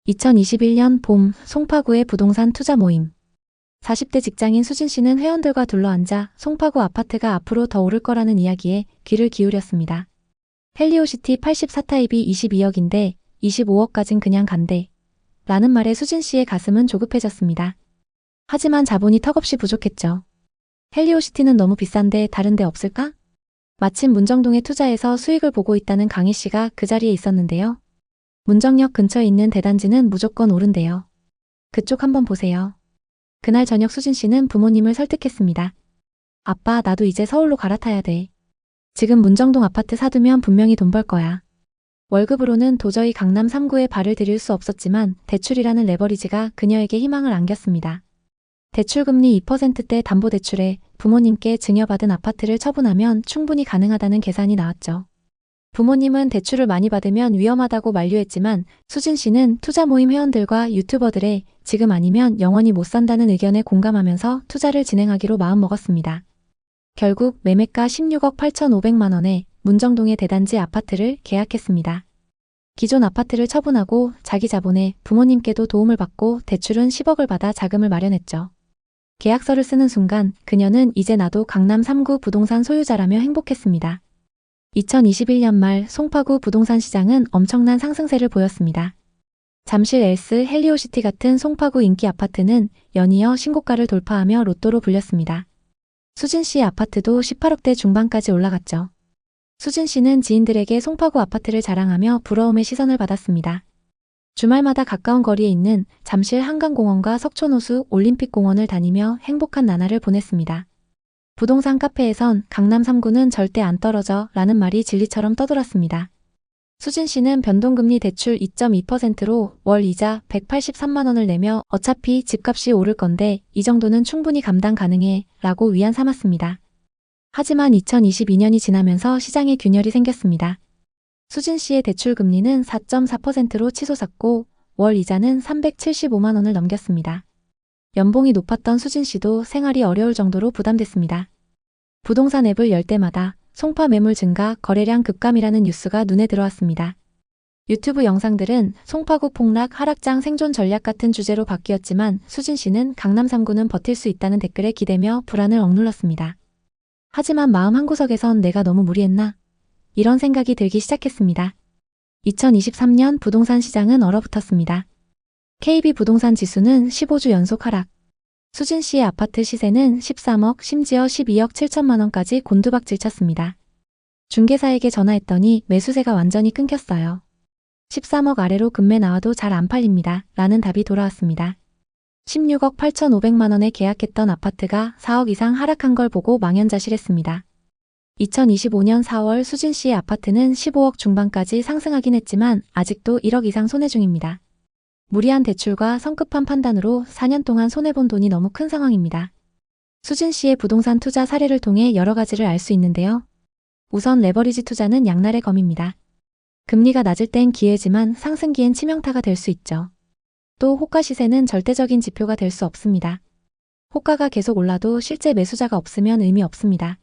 2021년 봄 송파구의 부동산 투자 모임. 40대 직장인 수진 씨는 회원들과 둘러앉아 송파구 아파트가 앞으로 더 오를 거라는 이야기에 귀를 기울였습니다. 헬리오시티 84타입이 22억인데 25억까진 그냥 간대. 라는 말에 수진 씨의 가슴은 조급해졌습니다. 하지만 자본이 턱없이 부족했죠. 헬리오시티는 너무 비싼데 다른 데 없을까? 마침 문정동에 투자해서 수익을 보고 있다는 강희 씨가 그 자리에 있었는데요. 문정역 근처에 있는 대단지는 무조건 오른대요. 그쪽 한번 보세요. 그날 저녁 수진 씨는 부모님을 설득했습니다. 아빠, 나도 이제 서울로 갈아타야 돼. 지금 문정동 아파트 사두면 분명히 돈 벌 거야. 월급으로는 도저히 강남 3구에 발을 들일 수 없었지만 대출이라는 레버리지가 그녀에게 희망을 안겼습니다. 대출금리 2%대 담보대출에 부모님께 증여받은 아파트를 처분하면 충분히 가능하다는 계산이 나왔죠. 부모님은 대출을 많이 받으면 위험하다고 만류했지만 수진 씨는 투자 모임 회원들과 유튜버들의 지금 아니면 영원히 못 산다는 의견에 공감하면서 투자를 진행하기로 마음먹었습니다. 결국 매매가 16억 8,500만 원에 문정동의 대단지 아파트를 계약했습니다. 기존 아파트를 처분하고 자기 자본에 부모님께도 도움을 받고 대출은 10억을 받아 자금을 마련했죠. 계약서를 쓰는 순간 그녀는 이제 나도 강남 3구 부동산 소유자라며 행복했습니다. 2021년 말 송파구 부동산 시장은 엄청난 상승세를 보였습니다. 잠실 엘스 헬리오시티 같은 송파구 인기 아파트는 연이어 신고가를 돌파하며 로또로 불렸습니다. 수진 씨의 아파트도 18억대 중반까지 올라갔죠. 수진 씨는 지인들에게 송파구 아파트를 자랑하며 부러움의 시선을 받았습니다. 주말마다 가까운 거리에 있는 잠실 한강공원과 석촌호수 올림픽공원을 다니며 행복한 나날을 보냈습니다. 부동산 카페에선 강남 3구는 절대 안 떨어져 라는 말이 진리처럼 떠돌았습니다. 수진 씨는 변동금리 대출 2.2%로 월 이자 183만 원을 내며 어차피 집값이 오를 건데 이 정도는 충분히 감당 가능해 라고 위안 삼았습니다. 하지만 2022년이 지나면서 시장에 균열이 생겼습니다. 수진 씨의 대출 금리는 4.4%로 치솟았고 월 이자는 375만 원을 넘겼습니다. 연봉이 높았던 수진 씨도 생활이 어려울 정도로 부담됐습니다. 부동산 앱을 열 때마다 송파 매물 증가, 거래량 급감이라는 뉴스가 눈에 들어왔습니다. 유튜브 영상들은 송파구 폭락, 하락장 생존 전략 같은 주제로 바뀌었지만 수진 씨는 강남 3구는 버틸 수 있다는 댓글에 기대며 불안을 억눌렀습니다. 하지만 마음 한구석에선 내가 너무 무리했나? 이런 생각이 들기 시작했습니다. 2023년 부동산 시장은 얼어붙었습니다. KB 부동산 지수는 15주 연속 하락. 수진 씨의 아파트 시세는 13억, 심지어 12억 7천만 원까지 곤두박질 쳤습니다. 중개사에게 전화했더니 매수세가 완전히 끊겼어요. 13억 아래로 급매 나와도 잘 안 팔립니다. 라는 답이 돌아왔습니다. 16억 8,500만 원에 계약했던 아파트가 4억 이상 하락한 걸 보고 망연자실했습니다. 2025년 4월 수진 씨의 아파트는 15억 중반까지 상승하긴 했지만 아직도 1억 이상 손해 중입니다. 무리한 대출과 성급한 판단으로 4년 동안 손해본 돈이 너무 큰 상황입니다. 수진 씨의 부동산 투자 사례를 통해 여러 가지를 알 수 있는데요. 우선 레버리지 투자는 양날의 검입니다. 금리가 낮을 땐 기회지만 상승기엔 치명타가 될 수 있죠. 또 호가 시세는 절대적인 지표가 될 수 없습니다. 호가가 계속 올라도 실제 매수자가 없으면 의미 없습니다.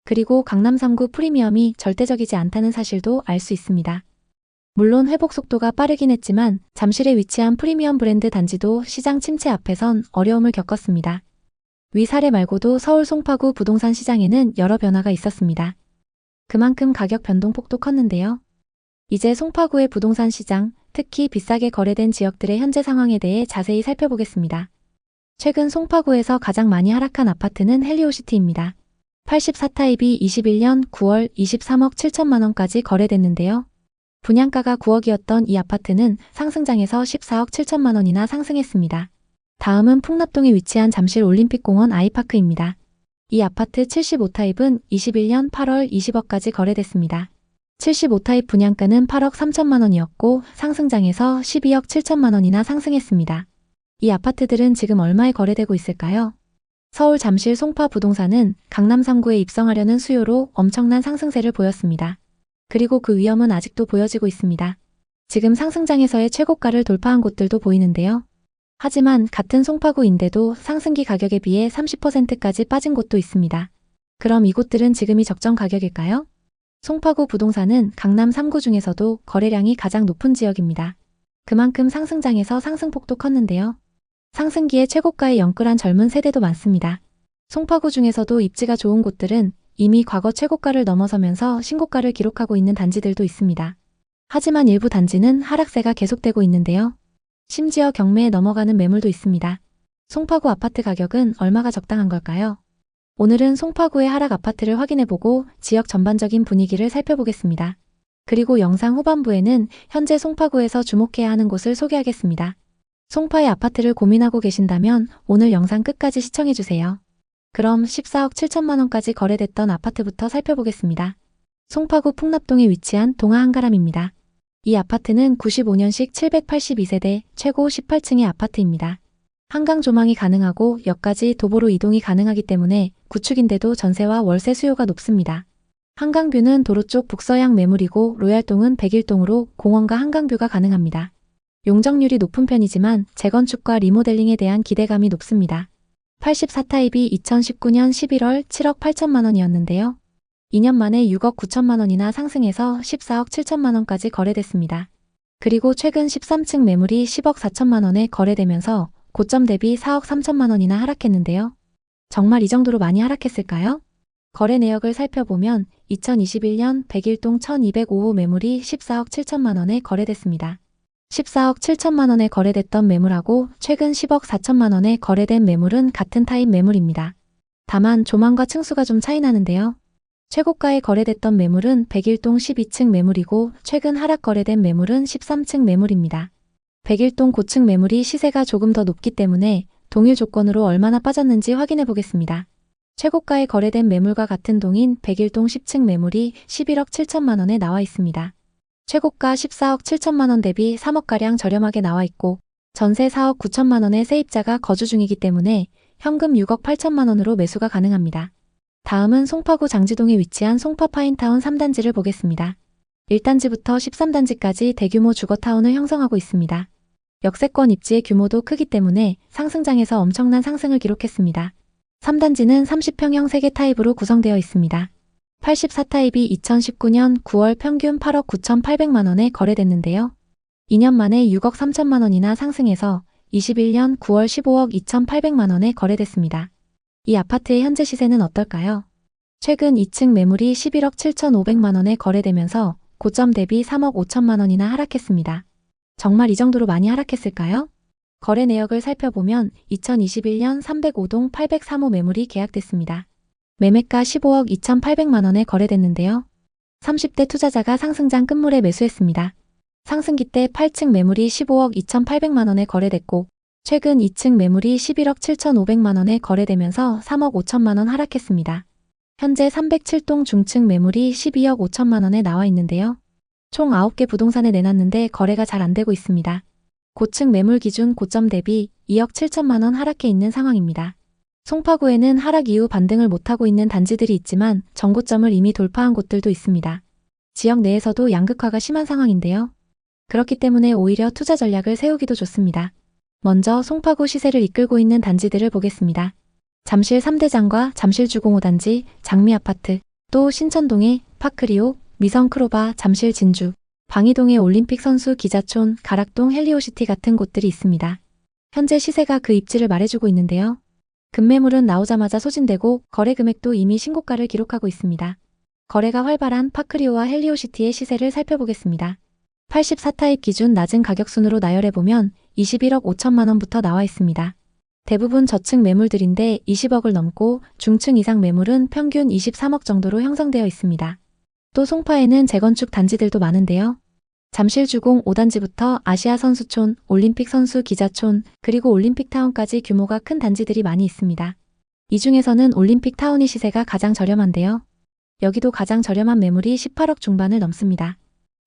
그리고 강남 3구 프리미엄이 절대적이지 않다는 사실도 알 수 있습니다. 물론 회복 속도가 빠르긴 했지만 잠실에 위치한 프리미엄 브랜드 단지도 시장 침체 앞에선 어려움을 겪었습니다. 위 사례 말고도 서울 송파구 부동산 시장에는 여러 변화가 있었습니다. 그만큼 가격 변동폭도 컸는데요. 이제 송파구의 부동산 시장, 특히 비싸게 거래된 지역들의 현재 상황에 대해 자세히 살펴보겠습니다. 최근 송파구에서 가장 많이 하락한 아파트는 헬리오시티입니다. 84타입이 21년 9월 23억 7천만 원까지 거래됐는데요. 분양가가 9억이었던 이 아파트는 상승장에서 14억 7천만 원이나 상승했습니다. 다음은 풍납동에 위치한 잠실 올림픽공원 아이파크입니다. 이 아파트 75타입은 21년 8월 20억까지 거래됐습니다. 75타입 분양가는 8억 3천만 원이었고 상승장에서 12억 7천만 원이나 상승했습니다. 이 아파트들은 지금 얼마에 거래되고 있을까요? 서울 잠실 송파 부동산은 강남 3구에 입성하려는 수요로 엄청난 상승세를 보였습니다. 그리고 그 위험은 아직도 보여지고 있습니다. 지금 상승장에서의 최고가를 돌파한 곳들도 보이는데요. 하지만 같은 송파구인데도 상승기 가격에 비해 30%까지 빠진 곳도 있습니다. 그럼 이곳들은 지금이 적정 가격일까요? 송파구 부동산은 강남 3구 중에서도 거래량이 가장 높은 지역입니다. 그만큼 상승장에서 상승폭도 컸는데요. 상승기에 최고가에 영끌한 젊은 세대도 많습니다. 송파구 중에서도 입지가 좋은 곳들은 이미 과거 최고가를 넘어서면서 신고가를 기록하고 있는 단지들도 있습니다. 하지만 일부 단지는 하락세가 계속되고 있는데요. 심지어 경매에 넘어가는 매물도 있습니다. 송파구 아파트 가격은 얼마가 적당한 걸까요? 오늘은 송파구의 하락 아파트를 확인해보고 지역 전반적인 분위기를 살펴보겠습니다. 그리고 영상 후반부에는 현재 송파구에서 주목해야 하는 곳을 소개하겠습니다. 송파의 아파트를 고민하고 계신다면 오늘 영상 끝까지 시청해주세요. 그럼 14억 7천만 원까지 거래됐던 아파트부터 살펴보겠습니다. 송파구 풍납동에 위치한 동아한가람입니다. 이 아파트는 95년식 782세대 최고 18층의 아파트입니다. 한강 조망이 가능하고 역까지 도보로 이동이 가능하기 때문에 구축인데도 전세와 월세 수요가 높습니다. 한강뷰는 도로 쪽 북서향 매물이고 로얄동은 101동으로 공원과 한강뷰가 가능합니다. 용적률이 높은 편이지만 재건축과 리모델링에 대한 기대감이 높습니다. 84타입이 2019년 11월 7억 8천만 원이었는데요. 2년 만에 6억 9천만 원이나 상승해서 14억 7천만 원까지 거래됐습니다. 그리고 최근 13층 매물이 10억 4천만 원에 거래되면서 고점 대비 4억 3천만 원이나 하락했는데요. 정말 이 정도로 많이 하락했을까요? 거래 내역을 살펴보면 2021년 101동 1205호 매물이 14억 7천만 원에 거래됐습니다. 14억 7천만 원에 거래됐던 매물하고 최근 10억 4천만 원에 거래된 매물은 같은 타입 매물입니다. 다만 조망과 층수가 좀 차이 나는데요. 최고가에 거래됐던 매물은 101동 12층 매물이고 최근 하락 거래된 매물은 13층 매물입니다. 101동 고층 매물이 시세가 조금 더 높기 때문에 동일 조건으로 얼마나 빠졌는지 확인해 보겠습니다. 최고가에 거래된 매물과 같은 동인 101동 10층 매물이 11억 7천만 원에 나와 있습니다. 최고가 14억 7천만 원 대비 3억가량 저렴하게 나와 있고 전세 4억 9천만 원의 세입자가 거주 중이기 때문에 현금 6억 8천만 원으로 매수가 가능합니다. 다음은 송파구 장지동에 위치한 송파파인타운 3단지를 보겠습니다. 1단지부터 13단지까지 대규모 주거타운을 형성하고 있습니다. 역세권 입지의 규모도 크기 때문에 상승장에서 엄청난 상승을 기록했습니다. 3단지는 30평형 3개 타입으로 구성되어 있습니다. 84타입이 2019년 9월 평균 8억 9,800만 원에 거래됐는데요. 2년 만에 6억 3천만 원이나 상승해서 21년 9월 15억 2,800만 원에 거래됐습니다. 이 아파트의 현재 시세는 어떨까요? 최근 2층 매물이 11억 7,500만 원에 거래되면서 고점 대비 3억 5천만 원이나 하락했습니다. 정말 이 정도로 많이 하락했을까요? 거래 내역을 살펴보면 2021년 305동 803호 매물이 계약됐습니다. 매매가 15억 2,800만 원에 거래됐는데요. 30대 투자자가 상승장 끝물에 매수했습니다. 상승기 때 8층 매물이 15억 2,800만 원에 거래됐고 최근 2층 매물이 11억 7,500만 원에 거래되면서 3억 5천만 원 하락했습니다. 현재 307동 중층 매물이 12억 5천만 원에 나와 있는데요. 총 9개 부동산에 내놨는데 거래가 잘 안되고 있습니다. 고층 매물 기준 고점 대비 2억 7천만 원 하락해 있는 상황입니다. 송파구에는 하락 이후 반등을 못하고 있는 단지들이 있지만 정고점을 이미 돌파한 곳들도 있습니다. 지역 내에서도 양극화가 심한 상황인데요. 그렇기 때문에 오히려 투자 전략을 세우기도 좋습니다. 먼저 송파구 시세를 이끌고 있는 단지들을 보겠습니다. 잠실 3대장과 잠실 주공 5단지, 장미아파트, 또 신천동의 파크리오, 미성크로바, 잠실 진주, 방이동의 올림픽 선수 기자촌, 가락동 헬리오시티 같은 곳들이 있습니다. 현재 시세가 그 입지를 말해주고 있는데요. 급매물은 나오자마자 소진되고 거래 금액도 이미 신고가를 기록하고 있습니다. 거래가 활발한 파크리오와 헬리오시티의 시세를 살펴보겠습니다. 84타입 기준 낮은 가격순으로 나열해보면 21억 5천만 원부터 나와 있습니다. 대부분 저층 매물들인데 20억을 넘고 중층 이상 매물은 평균 23억 정도로 형성되어 있습니다. 또 송파에는 재건축 단지들도 많은데요. 잠실 주공 5단지부터 아시아 선수촌, 올림픽 선수 기자촌, 그리고 올림픽타운까지 규모가 큰 단지들이 많이 있습니다. 이 중에서는 올림픽타운이 시세가 가장 저렴한데요. 여기도 가장 저렴한 매물이 18억 중반을 넘습니다.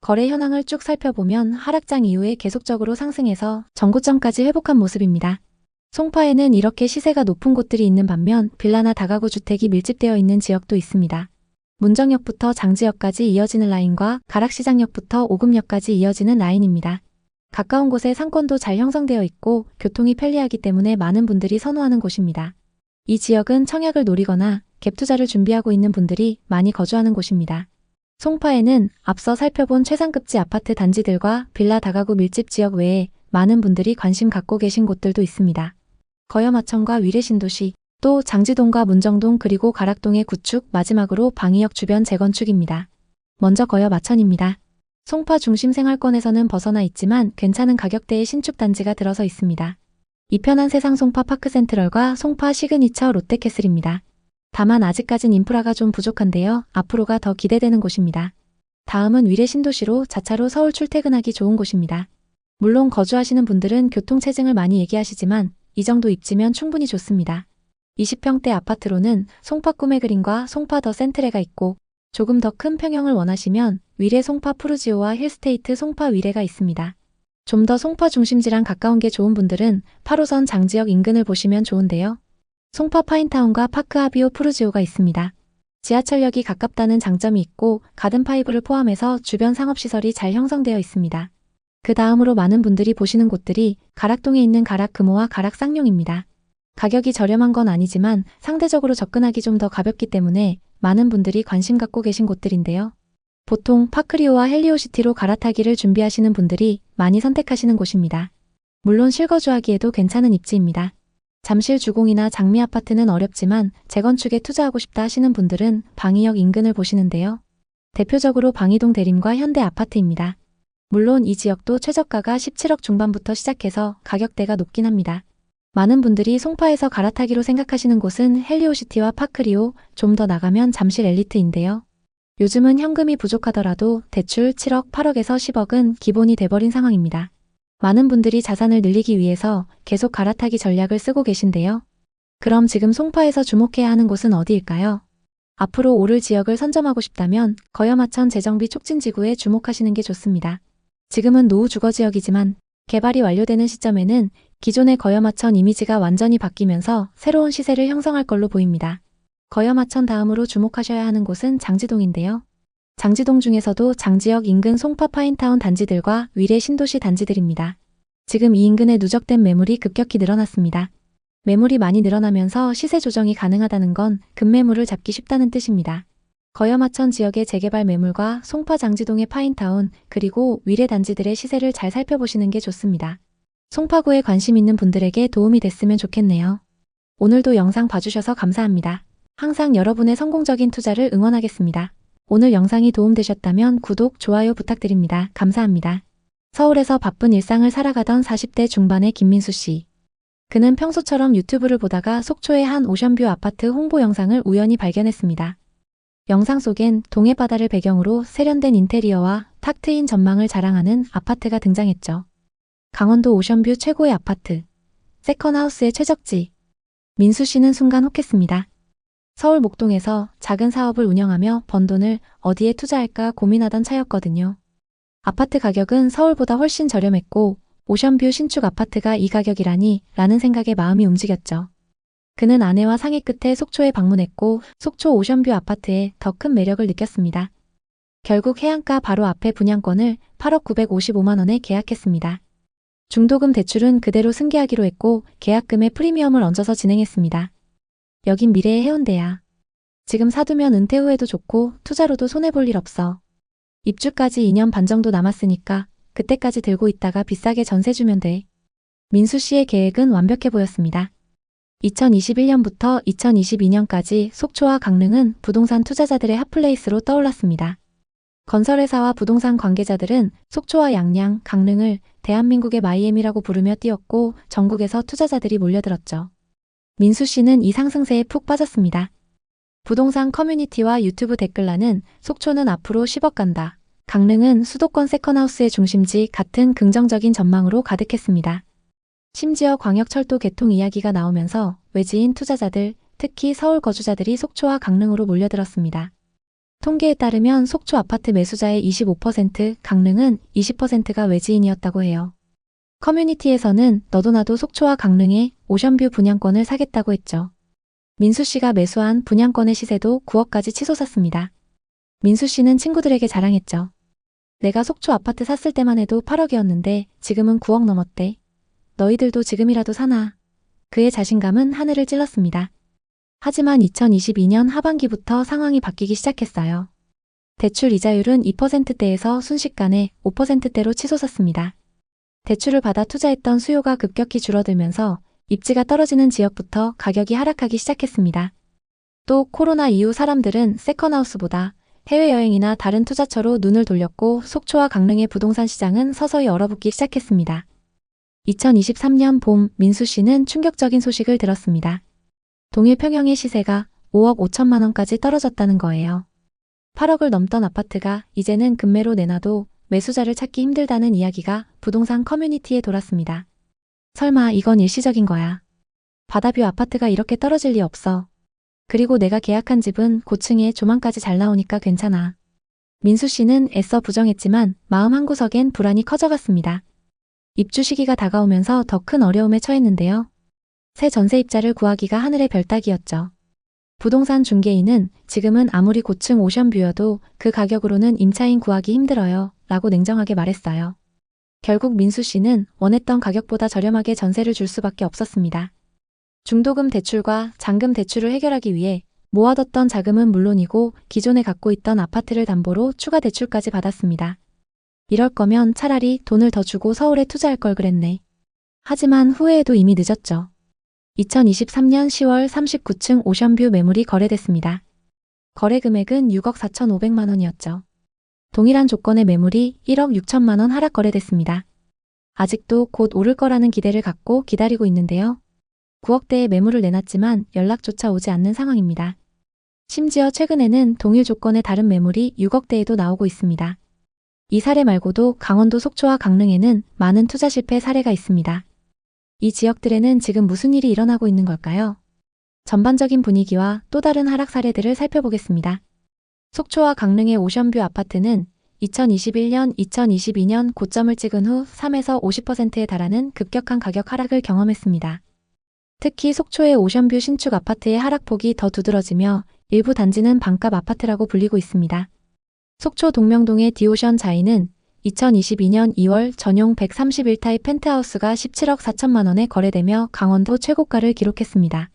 거래 현황을 쭉 살펴보면 하락장 이후에 계속적으로 상승해서 전고점까지 회복한 모습입니다. 송파에는 이렇게 시세가 높은 곳들이 있는 반면 빌라나 다가구 주택이 밀집되어 있는 지역도 있습니다. 문정역부터 장지역까지 이어지는 라인과 가락시장역부터 오금역까지 이어지는 라인입니다. 가까운 곳에 상권도 잘 형성되어 있고 교통이 편리하기 때문에 많은 분들이 선호하는 곳입니다. 이 지역은 청약을 노리거나 갭 투자를 준비하고 있는 분들이 많이 거주하는 곳입니다. 송파에는 앞서 살펴본 최상급지 아파트 단지들과 빌라 다가구 밀집 지역 외에 많은 분들이 관심 갖고 계신 곳들도 있습니다. 거여마천과 위례신도시, 또 장지동과 문정동 그리고 가락동의 구축, 마지막으로 방이역 주변 재건축입니다. 먼저 거여마천입니다. 송파 중심 생활권에서는 벗어나 있지만 괜찮은 가격대의 신축 단지가 들어서 있습니다. 이편한 세상 송파 파크센트럴과 송파 시그니처 롯데캐슬입니다. 다만 아직까진 인프라가 좀 부족한데요. 앞으로가 더 기대되는 곳입니다. 다음은 위례신도시로 자차로 서울 출퇴근하기 좋은 곳입니다. 물론 거주하시는 분들은 교통체증을 많이 얘기하시지만 이 정도 입지면 충분히 좋습니다. 20평대 아파트로는 송파 꿈의 그린과 송파 더 센트레가 있고 조금 더 큰 평형을 원하시면 위례 송파 푸르지오와 힐스테이트 송파 위례가 있습니다. 좀 더 송파 중심지랑 가까운 게 좋은 분들은 8호선 장지역 인근을 보시면 좋은데요. 송파 파인타운과 파크 하비오 푸르지오가 있습니다. 지하철역이 가깝다는 장점이 있고 가든파이브를 포함해서 주변 상업시설이 잘 형성되어 있습니다. 그 다음으로 많은 분들이 보시는 곳들이 가락동에 있는 가락 금호와 가락 쌍용입니다. 가격이 저렴한 건 아니지만 상대적으로 접근하기 좀 더 가볍기 때문에 많은 분들이 관심 갖고 계신 곳들인데요. 보통 파크리오와 헬리오시티로 갈아타기를 준비하시는 분들이 많이 선택하시는 곳입니다. 물론 실거주하기에도 괜찮은 입지입니다. 잠실 주공이나 장미 아파트는 어렵지만 재건축에 투자하고 싶다 하시는 분들은 방이역 인근을 보시는데요. 대표적으로 방이동 대림과 현대 아파트입니다. 물론 이 지역도 최저가가 17억 중반부터 시작해서 가격대가 높긴 합니다. 많은 분들이 송파에서 갈아타기로 생각하시는 곳은 헬리오시티와 파크리오, 좀 더 나가면 잠실 엘리트인데요. 요즘은 현금이 부족하더라도 대출 7억, 8억에서 10억은 기본이 돼버린 상황입니다. 많은 분들이 자산을 늘리기 위해서 계속 갈아타기 전략을 쓰고 계신데요. 그럼 지금 송파에서 주목해야 하는 곳은 어디일까요? 앞으로 오를 지역을 선점하고 싶다면 거여마천 재정비 촉진지구에 주목하시는 게 좋습니다. 지금은 노후 주거지역이지만 개발이 완료되는 시점에는 기존의 거여마천 이미지가 완전히 바뀌면서 새로운 시세를 형성할 걸로 보입니다. 거여마천 다음으로 주목하셔야 하는 곳은 장지동인데요. 장지동 중에서도 장지역 인근 송파 파인타운 단지들과 위례 신도시 단지들입니다. 지금 이 인근에 누적된 매물이 급격히 늘어났습니다. 매물이 많이 늘어나면서 시세 조정이 가능하다는 건 급매물을 잡기 쉽다는 뜻입니다. 거여마천 지역의 재개발 매물과 송파 장지동의 파인타운 그리고 위례 단지들의 시세를 잘 살펴보시는 게 좋습니다. 송파구에 관심 있는 분들에게 도움이 됐으면 좋겠네요. 오늘도 영상 봐주셔서 감사합니다. 항상 여러분의 성공적인 투자를 응원하겠습니다. 오늘 영상이 도움되셨다면 구독, 좋아요 부탁드립니다. 감사합니다. 서울에서 바쁜 일상을 살아가던 40대 중반의 김민수 씨. 그는 평소처럼 유튜브를 보다가 속초의 한 오션뷰 아파트 홍보 영상을 우연히 발견했습니다. 영상 속엔 동해바다를 배경으로 세련된 인테리어와 탁 트인 전망을 자랑하는 아파트가 등장했죠. 강원도 오션뷰 최고의 아파트, 세컨하우스의 최적지. 민수 씨는 순간 혹했습니다. 서울 목동에서 작은 사업을 운영하며 번 돈을 어디에 투자할까 고민하던 차였거든요. 아파트 가격은 서울보다 훨씬 저렴했고 오션뷰 신축 아파트가 이 가격이라니 라는 생각에 마음이 움직였죠. 그는 아내와 상의 끝에 속초에 방문했고 속초 오션뷰 아파트에 더 큰 매력을 느꼈습니다. 결국 해안가 바로 앞에 분양권을 8억 955만 원에 계약했습니다. 중도금 대출은 그대로 승계하기로 했고 계약금에 프리미엄을 얹어서 진행했습니다. 여긴 미래의 해운대야. 지금 사두면 은퇴 후에도 좋고 투자로도 손해볼 일 없어. 입주까지 2년 반 정도 남았으니까 그때까지 들고 있다가 비싸게 전세 주면 돼. 민수 씨의 계획은 완벽해 보였습니다. 2021년부터 2022년까지 속초와 강릉은 부동산 투자자들의 핫플레이스로 떠올랐습니다. 건설회사와 부동산 관계자들은 속초와 양양, 강릉을 대한민국의 마이애미라고 부르며 뛰었고 전국에서 투자자들이 몰려들었죠. 민수 씨는 이 상승세에 푹 빠졌습니다. 부동산 커뮤니티와 유튜브 댓글란은 속초는 앞으로 10억 간다. 강릉은 수도권 세컨하우스의 중심지 같은 긍정적인 전망으로 가득했습니다. 심지어 광역철도 개통 이야기가 나오면서 외지인 투자자들, 특히 서울 거주자들이 속초와 강릉으로 몰려들었습니다. 통계에 따르면 속초 아파트 매수자의 25%, 강릉은 20%가 외지인이었다고 해요. 커뮤니티에서는 너도 나도 속초와 강릉에 오션뷰 분양권을 사겠다고 했죠. 민수 씨가 매수한 분양권의 시세도 9억까지 치솟았습니다. 민수 씨는 친구들에게 자랑했죠. 내가 속초 아파트 샀을 때만 해도 8억이었는데 지금은 9억 넘었대. 너희들도 지금이라도 사나. 그의 자신감은 하늘을 찔렀습니다. 하지만 2022년 하반기부터 상황이 바뀌기 시작했어요. 대출 이자율은 2%대에서 순식간에 5%대로 치솟았습니다. 대출을 받아 투자했던 수요가 급격히 줄어들면서 입지가 떨어지는 지역부터 가격이 하락하기 시작했습니다. 또 코로나 이후 사람들은 세컨하우스보다 해외여행이나 다른 투자처로 눈을 돌렸고 속초와 강릉의 부동산 시장은 서서히 얼어붙기 시작했습니다. 2023년 봄 민수씨는 충격적인 소식을 들었습니다. 동일 평형의 시세가 5억 5천만 원까지 떨어졌다는 거예요. 8억을 넘던 아파트가 이제는 급매로 내놔도 매수자를 찾기 힘들다는 이야기가 부동산 커뮤니티에 돌았습니다. 설마 이건 일시적인 거야. 바다뷰 아파트가 이렇게 떨어질 리 없어. 그리고 내가 계약한 집은 고층에 조망까지 잘 나오니까 괜찮아. 민수 씨는 애써 부정했지만 마음 한구석엔 불안이 커져갔습니다. 입주 시기가 다가오면서 더 큰 어려움에 처했는데요. 새 전세입자를 구하기가 하늘의 별따기였죠. 부동산 중개인은 지금은 아무리 고층 오션뷰여도 그 가격으로는 임차인 구하기 힘들어요 라고 냉정하게 말했어요. 결국 민수 씨는 원했던 가격보다 저렴하게 전세를 줄 수밖에 없었습니다. 중도금 대출과 잔금 대출을 해결하기 위해 모아뒀던 자금은 물론이고 기존에 갖고 있던 아파트를 담보로 추가 대출까지 받았습니다. 이럴 거면 차라리 돈을 더 주고 서울에 투자할 걸 그랬네. 하지만 후회해도 이미 늦었죠. 2023년 10월 39층 오션뷰 매물이 거래됐습니다. 거래 금액은 6억 4,500만 원이었죠. 동일한 조건의 매물이 1억 6천만 원 하락 거래됐습니다. 아직도 곧 오를 거라는 기대를 갖고 기다리고 있는데요. 9억대의 매물을 내놨지만 연락조차 오지 않는 상황입니다. 심지어 최근에는 동일 조건의 다른 매물이 6억대에도 나오고 있습니다. 이 사례 말고도 강원도 속초와 강릉에는 많은 투자 실패 사례가 있습니다. 이 지역들에는 지금 무슨 일이 일어나고 있는 걸까요? 전반적인 분위기와 또 다른 하락 사례들을 살펴보겠습니다. 속초와 강릉의 오션뷰 아파트는 2021년, 2022년 고점을 찍은 후 3에서 50%에 달하는 급격한 가격 하락을 경험했습니다. 특히 속초의 오션뷰 신축 아파트의 하락폭이 더 두드러지며 일부 단지는 반값 아파트라고 불리고 있습니다. 속초 동명동의 디오션 자이는 2022년 2월 전용 131타입 펜트하우스가 17억 4천만 원에 거래되며 강원도 최고가를 기록했습니다.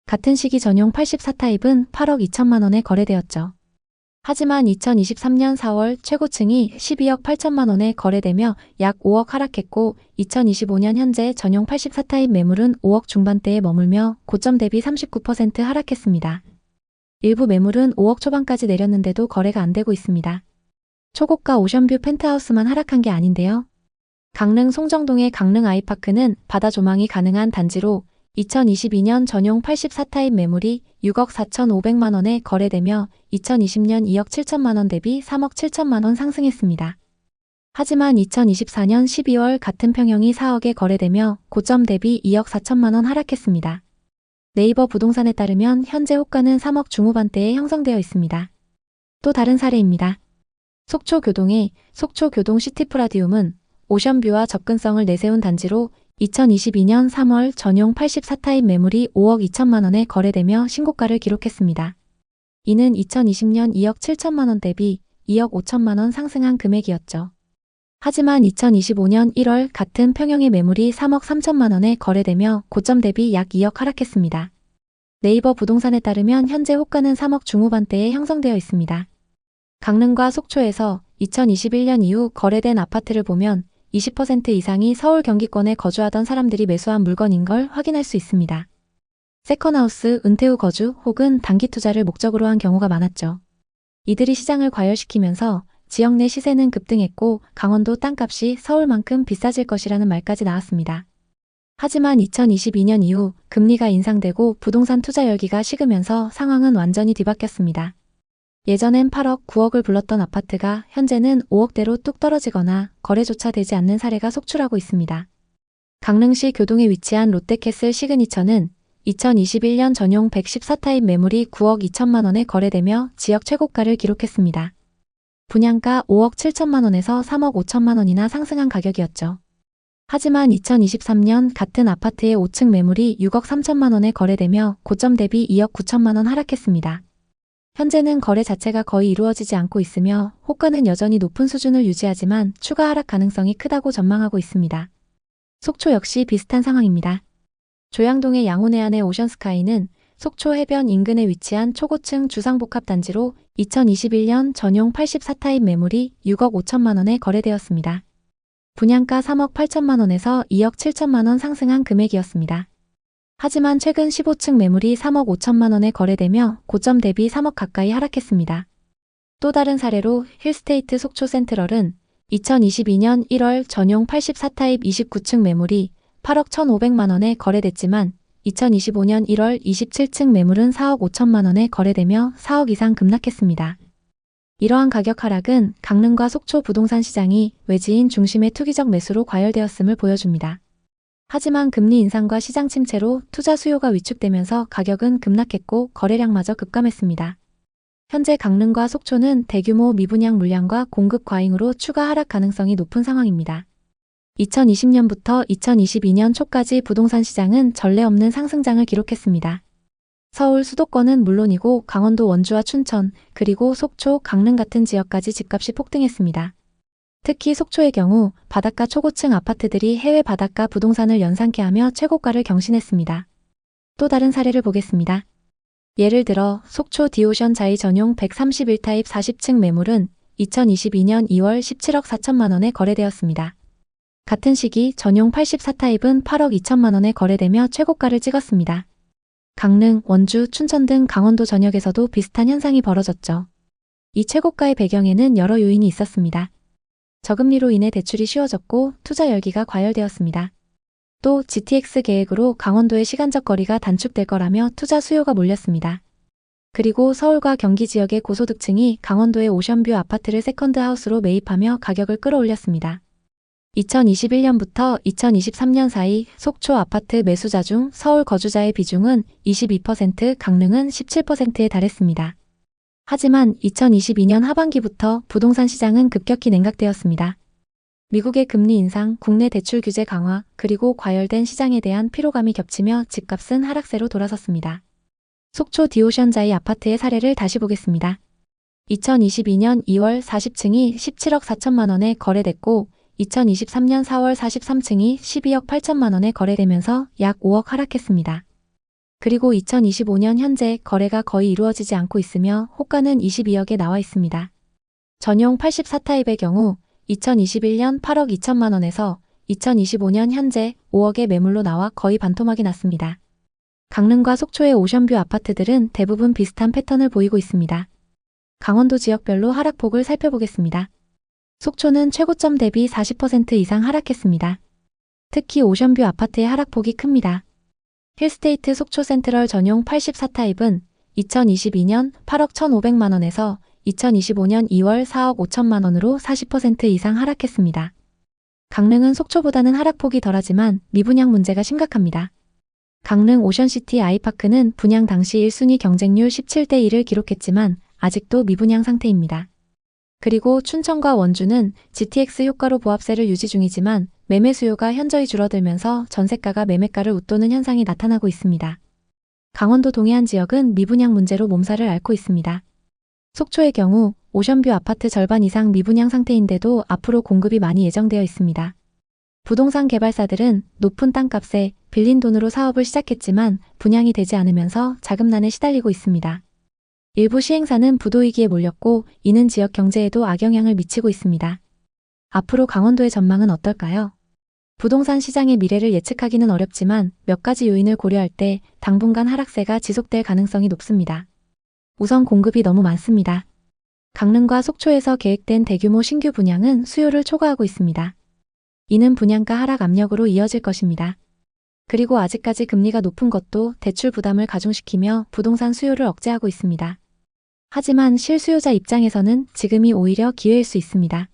같은 시기 전용 84타입은 8억 2천만 원에 거래되었죠. 하지만 2023년 4월 최고층이 12억 8천만 원에 거래되며 약 5억 하락했고 2025년 현재 전용 84타입 매물은 5억 중반대에 머물며 고점 대비 39% 하락했습니다. 일부 매물은 5억 초반까지 내렸는데도 거래가 안 되고 있습니다. 초고가 오션뷰 펜트하우스만 하락한 게 아닌데요. 강릉 송정동의 강릉 아이파크는 바다 조망이 가능한 단지로 2022년 전용 84타입 매물이 6억 4,500만 원에 거래되며 2020년 2억 7천만 원 대비 3억 7천만 원 상승했습니다. 하지만 2024년 12월 같은 평형이 4억에 거래되며 고점 대비 2억 4천만 원 하락했습니다. 네이버 부동산에 따르면 현재 호가는 3억 중후반대에 형성되어 있습니다. 또 다른 사례입니다. 속초교동의 속초교동 시티프라디움은 오션뷰와 접근성을 내세운 단지로 2022년 3월 전용 84타입 매물이 5억 2천만 원에 거래되며 신고가를 기록했습니다. 이는 2020년 2억 7천만 원 대비 2억 5천만 원 상승한 금액이었죠. 하지만 2025년 1월 같은 평형의 매물이 3억 3천만 원에 거래되며 고점 대비 약 2억 하락했습니다. 네이버 부동산에 따르면 현재 호가는 3억 중후반대에 형성되어 있습니다. 강릉과 속초에서 2021년 이후 거래된 아파트를 보면 20% 이상이 서울 경기권에 거주하던 사람들이 매수한 물건인 걸 확인할 수 있습니다. 세컨하우스, 은퇴 후 거주 혹은 단기 투자를 목적으로 한 경우가 많았죠. 이들이 시장을 과열시키면서 지역 내 시세는 급등했고 강원도 땅값이 서울만큼 비싸질 것이라는 말까지 나왔습니다. 하지만 2022년 이후 금리가 인상되고 부동산 투자 열기가 식으면서 상황은 완전히 뒤바뀌었습니다. 예전엔 8억, 9억을 불렀던 아파트가 현재는 5억대로 뚝 떨어지거나 거래조차 되지 않는 사례가 속출하고 있습니다. 강릉시 교동에 위치한 롯데캐슬 시그니처는 2021년 전용 114타입 매물이 9억 2천만 원에 거래되며 지역 최고가를 기록했습니다. 분양가 5억 7천만 원에서 3억 5천만 원이나 상승한 가격이었죠. 하지만 2023년 같은 아파트의 5층 매물이 6억 3천만 원에 거래되며 고점 대비 2억 9천만 원 하락했습니다. 현재는 거래 자체가 거의 이루어지지 않고 있으며 호가는 여전히 높은 수준을 유지하지만 추가 하락 가능성이 크다고 전망하고 있습니다. 속초 역시 비슷한 상황입니다. 조양동의 양호내안의 오션스카이는 속초 해변 인근에 위치한 초고층 주상복합단지로 2021년 전용 84타입 매물이 6억 5천만 원에 거래되었습니다. 분양가 3억 8천만 원에서 2억 7천만 원 상승한 금액이었습니다. 하지만 최근 15층 매물이 3억 5천만 원에 거래되며 고점 대비 3억 가까이 하락했습니다. 또 다른 사례로 힐스테이트 속초 센트럴은 2022년 1월 전용 84타입 29층 매물이 8억 1,500만 원에 거래됐지만 2025년 1월 27층 매물은 4억 5천만 원에 거래되며 4억 이상 급락했습니다. 이러한 가격 하락은 강릉과 속초 부동산 시장이 외지인 중심의 투기적 매수로 과열되었음을 보여줍니다. 하지만 금리 인상과 시장 침체로 투자 수요가 위축되면서 가격은 급락했고 거래량마저 급감했습니다. 현재 강릉과 속초는 대규모 미분양 물량과 공급 과잉으로 추가 하락 가능성이 높은 상황입니다. 2020년부터 2022년 초까지 부동산 시장은 전례 없는 상승장을 기록했습니다. 서울 수도권은 물론이고 강원도 원주와 춘천, 그리고 속초, 강릉 같은 지역까지 집값이 폭등했습니다. 특히 속초의 경우 바닷가 초고층 아파트들이 해외 바닷가 부동산을 연상케 하며 최고가를 경신했습니다. 또 다른 사례를 보겠습니다. 예를 들어 속초 디오션 자이 전용 131타입 40층 매물은 2022년 2월 17억 4천만 원에 거래되었습니다. 같은 시기 전용 84타입은 8억 2천만 원에 거래되며 최고가를 찍었습니다. 강릉, 원주, 춘천 등 강원도 전역에서도 비슷한 현상이 벌어졌죠. 이 최고가의 배경에는 여러 요인이 있었습니다. 저금리로 인해 대출이 쉬워졌고 투자 열기가 과열되었습니다. 또 GTX 계획으로 강원도의 시간적 거리가 단축될 거라며 투자 수요가 몰렸습니다. 그리고 서울과 경기 지역의 고소득층이 강원도의 오션뷰 아파트를 세컨드하우스로 매입하며 가격을 끌어올렸습니다. 2021년부터 2023년 사이 속초 아파트 매수자 중 서울 거주자의 비중은 22%, 강릉은 17%에 달했습니다. 하지만 2022년 하반기부터 부동산 시장은 급격히 냉각되었습니다. 미국의 금리 인상, 국내 대출 규제 강화, 그리고 과열된 시장에 대한 피로감이 겹치며 집값은 하락세로 돌아섰습니다. 속초 디오션자이 아파트의 사례를 다시 보겠습니다. 2022년 2월 40층이 17억 4천만 원에 거래됐고 2023년 4월 43층이 12억 8천만 원에 거래되면서 약 5억 하락했습니다. 그리고 2025년 현재 거래가 거의 이루어지지 않고 있으며 호가는 22억에 나와 있습니다. 전용 84타입의 경우 2021년 8억 2천만 원에서 2025년 현재 5억의 매물로 나와 거의 반토막이 났습니다. 강릉과 속초의 오션뷰 아파트들은 대부분 비슷한 패턴을 보이고 있습니다. 강원도 지역별로 하락폭을 살펴보겠습니다. 속초는 최고점 대비 40% 이상 하락했습니다. 특히 오션뷰 아파트의 하락폭이 큽니다. 힐스테이트 속초 센트럴 전용 84타입은 2022년 8억 1,500만 원에서 2025년 2월 4억 5천만 원으로 40% 이상 하락했습니다. 강릉은 속초보다는 하락폭이 덜하지만 미분양 문제가 심각합니다. 강릉 오션시티 아이파크는 분양 당시 1순위 경쟁률 17대 1을 기록했지만 아직도 미분양 상태입니다. 그리고 춘천과 원주는 GTX 효과로 보합세를 유지 중이지만 매매 수요가 현저히 줄어들면서 전세가가 매매가를 웃도는 현상이 나타나고 있습니다. 강원도 동해안 지역은 미분양 문제로 몸살을 앓고 있습니다. 속초의 경우 오션뷰 아파트 절반 이상 미분양 상태인데도 앞으로 공급이 많이 예정되어 있습니다. 부동산 개발사들은 높은 땅값에 빌린 돈으로 사업을 시작했지만 분양이 되지 않으면서 자금난에 시달리고 있습니다. 일부 시행사는 부도위기에 몰렸고 이는 지역 경제에도 악영향을 미치고 있습니다. 앞으로 강원도의 전망은 어떨까요? 부동산 시장의 미래를 예측하기는 어렵지만 몇 가지 요인을 고려할 때 당분간 하락세가 지속될 가능성이 높습니다. 우선 공급이 너무 많습니다. 강릉과 속초에서 계획된 대규모 신규 분양은 수요를 초과하고 있습니다. 이는 분양가 하락 압력으로 이어질 것입니다. 그리고 아직까지 금리가 높은 것도 대출 부담을 가중시키며 부동산 수요를 억제하고 있습니다. 하지만 실수요자 입장에서는 지금이 오히려 기회일 수 있습니다.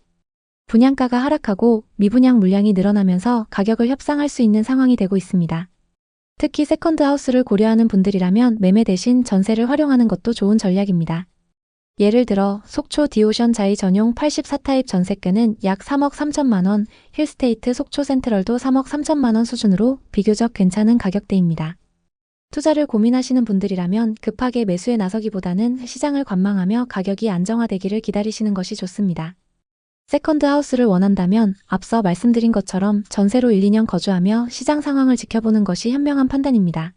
분양가가 하락하고 미분양 물량이 늘어나면서 가격을 협상할 수 있는 상황이 되고 있습니다. 특히 세컨드하우스를 고려하는 분들이라면 매매 대신 전세를 활용하는 것도 좋은 전략입니다. 예를 들어 속초 디오션 자이 전용 84타입 전세가는 약 3억 3천만 원, 힐스테이트 속초 센트럴도 3억 3천만 원 수준으로 비교적 괜찮은 가격대입니다. 투자를 고민하시는 분들이라면 급하게 매수에 나서기보다는 시장을 관망하며 가격이 안정화되기를 기다리시는 것이 좋습니다. 세컨드 하우스를 원한다면 앞서 말씀드린 것처럼 전세로 1, 2년 거주하며 시장 상황을 지켜보는 것이 현명한 판단입니다.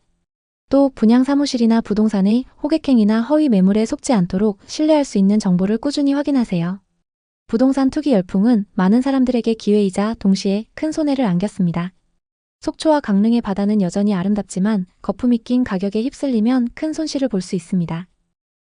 또 분양 사무실이나 부동산의 호객행위나 허위 매물에 속지 않도록 신뢰할 수 있는 정보를 꾸준히 확인하세요. 부동산 투기 열풍은 많은 사람들에게 기회이자 동시에 큰 손해를 안겼습니다. 속초와 강릉의 바다는 여전히 아름답지만 거품이 낀 가격에 휩쓸리면 큰 손실을 볼 수 있습니다.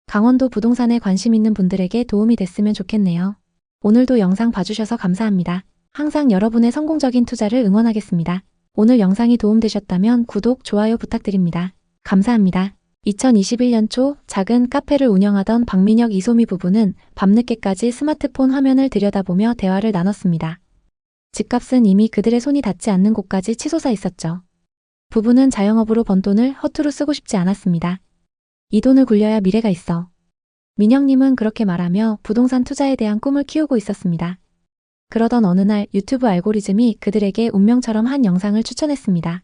강원도 부동산에 관심 있는 분들에게 도움이 됐으면 좋겠네요. 오늘도 영상 봐주셔서 감사합니다. 항상 여러분의 성공적인 투자를 응원하겠습니다. 오늘 영상이 도움되셨다면 구독, 좋아요 부탁드립니다. 감사합니다. 2021년 초 작은 카페를 운영하던 박민혁, 이소미 부부는 밤늦게까지 스마트폰 화면을 들여다보며 대화를 나눴습니다. 집값은 이미 그들의 손이 닿지 않는 곳까지 치솟아 있었죠. 부부는 자영업으로 번 돈을 허투루 쓰고 싶지 않았습니다. 이 돈을 굴려야 미래가 있어. 민혁님은 그렇게 말하며 부동산 투자에 대한 꿈을 키우고 있었습니다. 그러던 어느 날 유튜브 알고리즘이 그들에게 운명처럼 한 영상을 추천했습니다.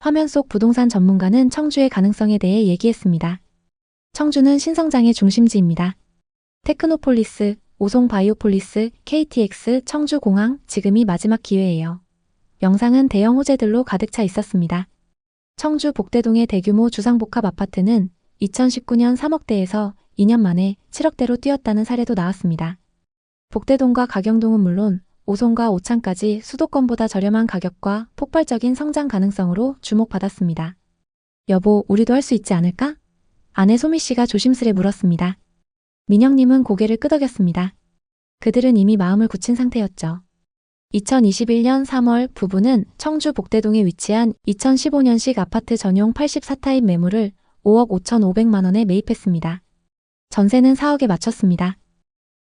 화면 속 부동산 전문가는 청주의 가능성에 대해 얘기했습니다. 청주는 신성장의 중심지입니다. 테크노폴리스, 오송바이오폴리스, KTX, 청주공항, 지금이 마지막 기회예요. 영상은 대형 호재들로 가득 차 있었습니다. 청주 복대동의 대규모 주상복합 아파트는 2019년 3억대에서 2년 만에 7억대로 뛰었다는 사례도 나왔습니다. 복대동과 가경동은 물론 오송과 오창까지 수도권보다 저렴한 가격과 폭발적인 성장 가능성으로 주목받았습니다. 여보, 우리도 할 수 있지 않을까? 아내 소미 씨가 조심스레 물었습니다. 민혁님은 고개를 끄덕였습니다. 그들은 이미 마음을 굳힌 상태였죠. 2021년 3월 부부는 청주 복대동에 위치한 2015년식 아파트 전용 84타입 매물을 5억 5,500만 원에 매입했습니다. 전세는 4억에 맞췄습니다.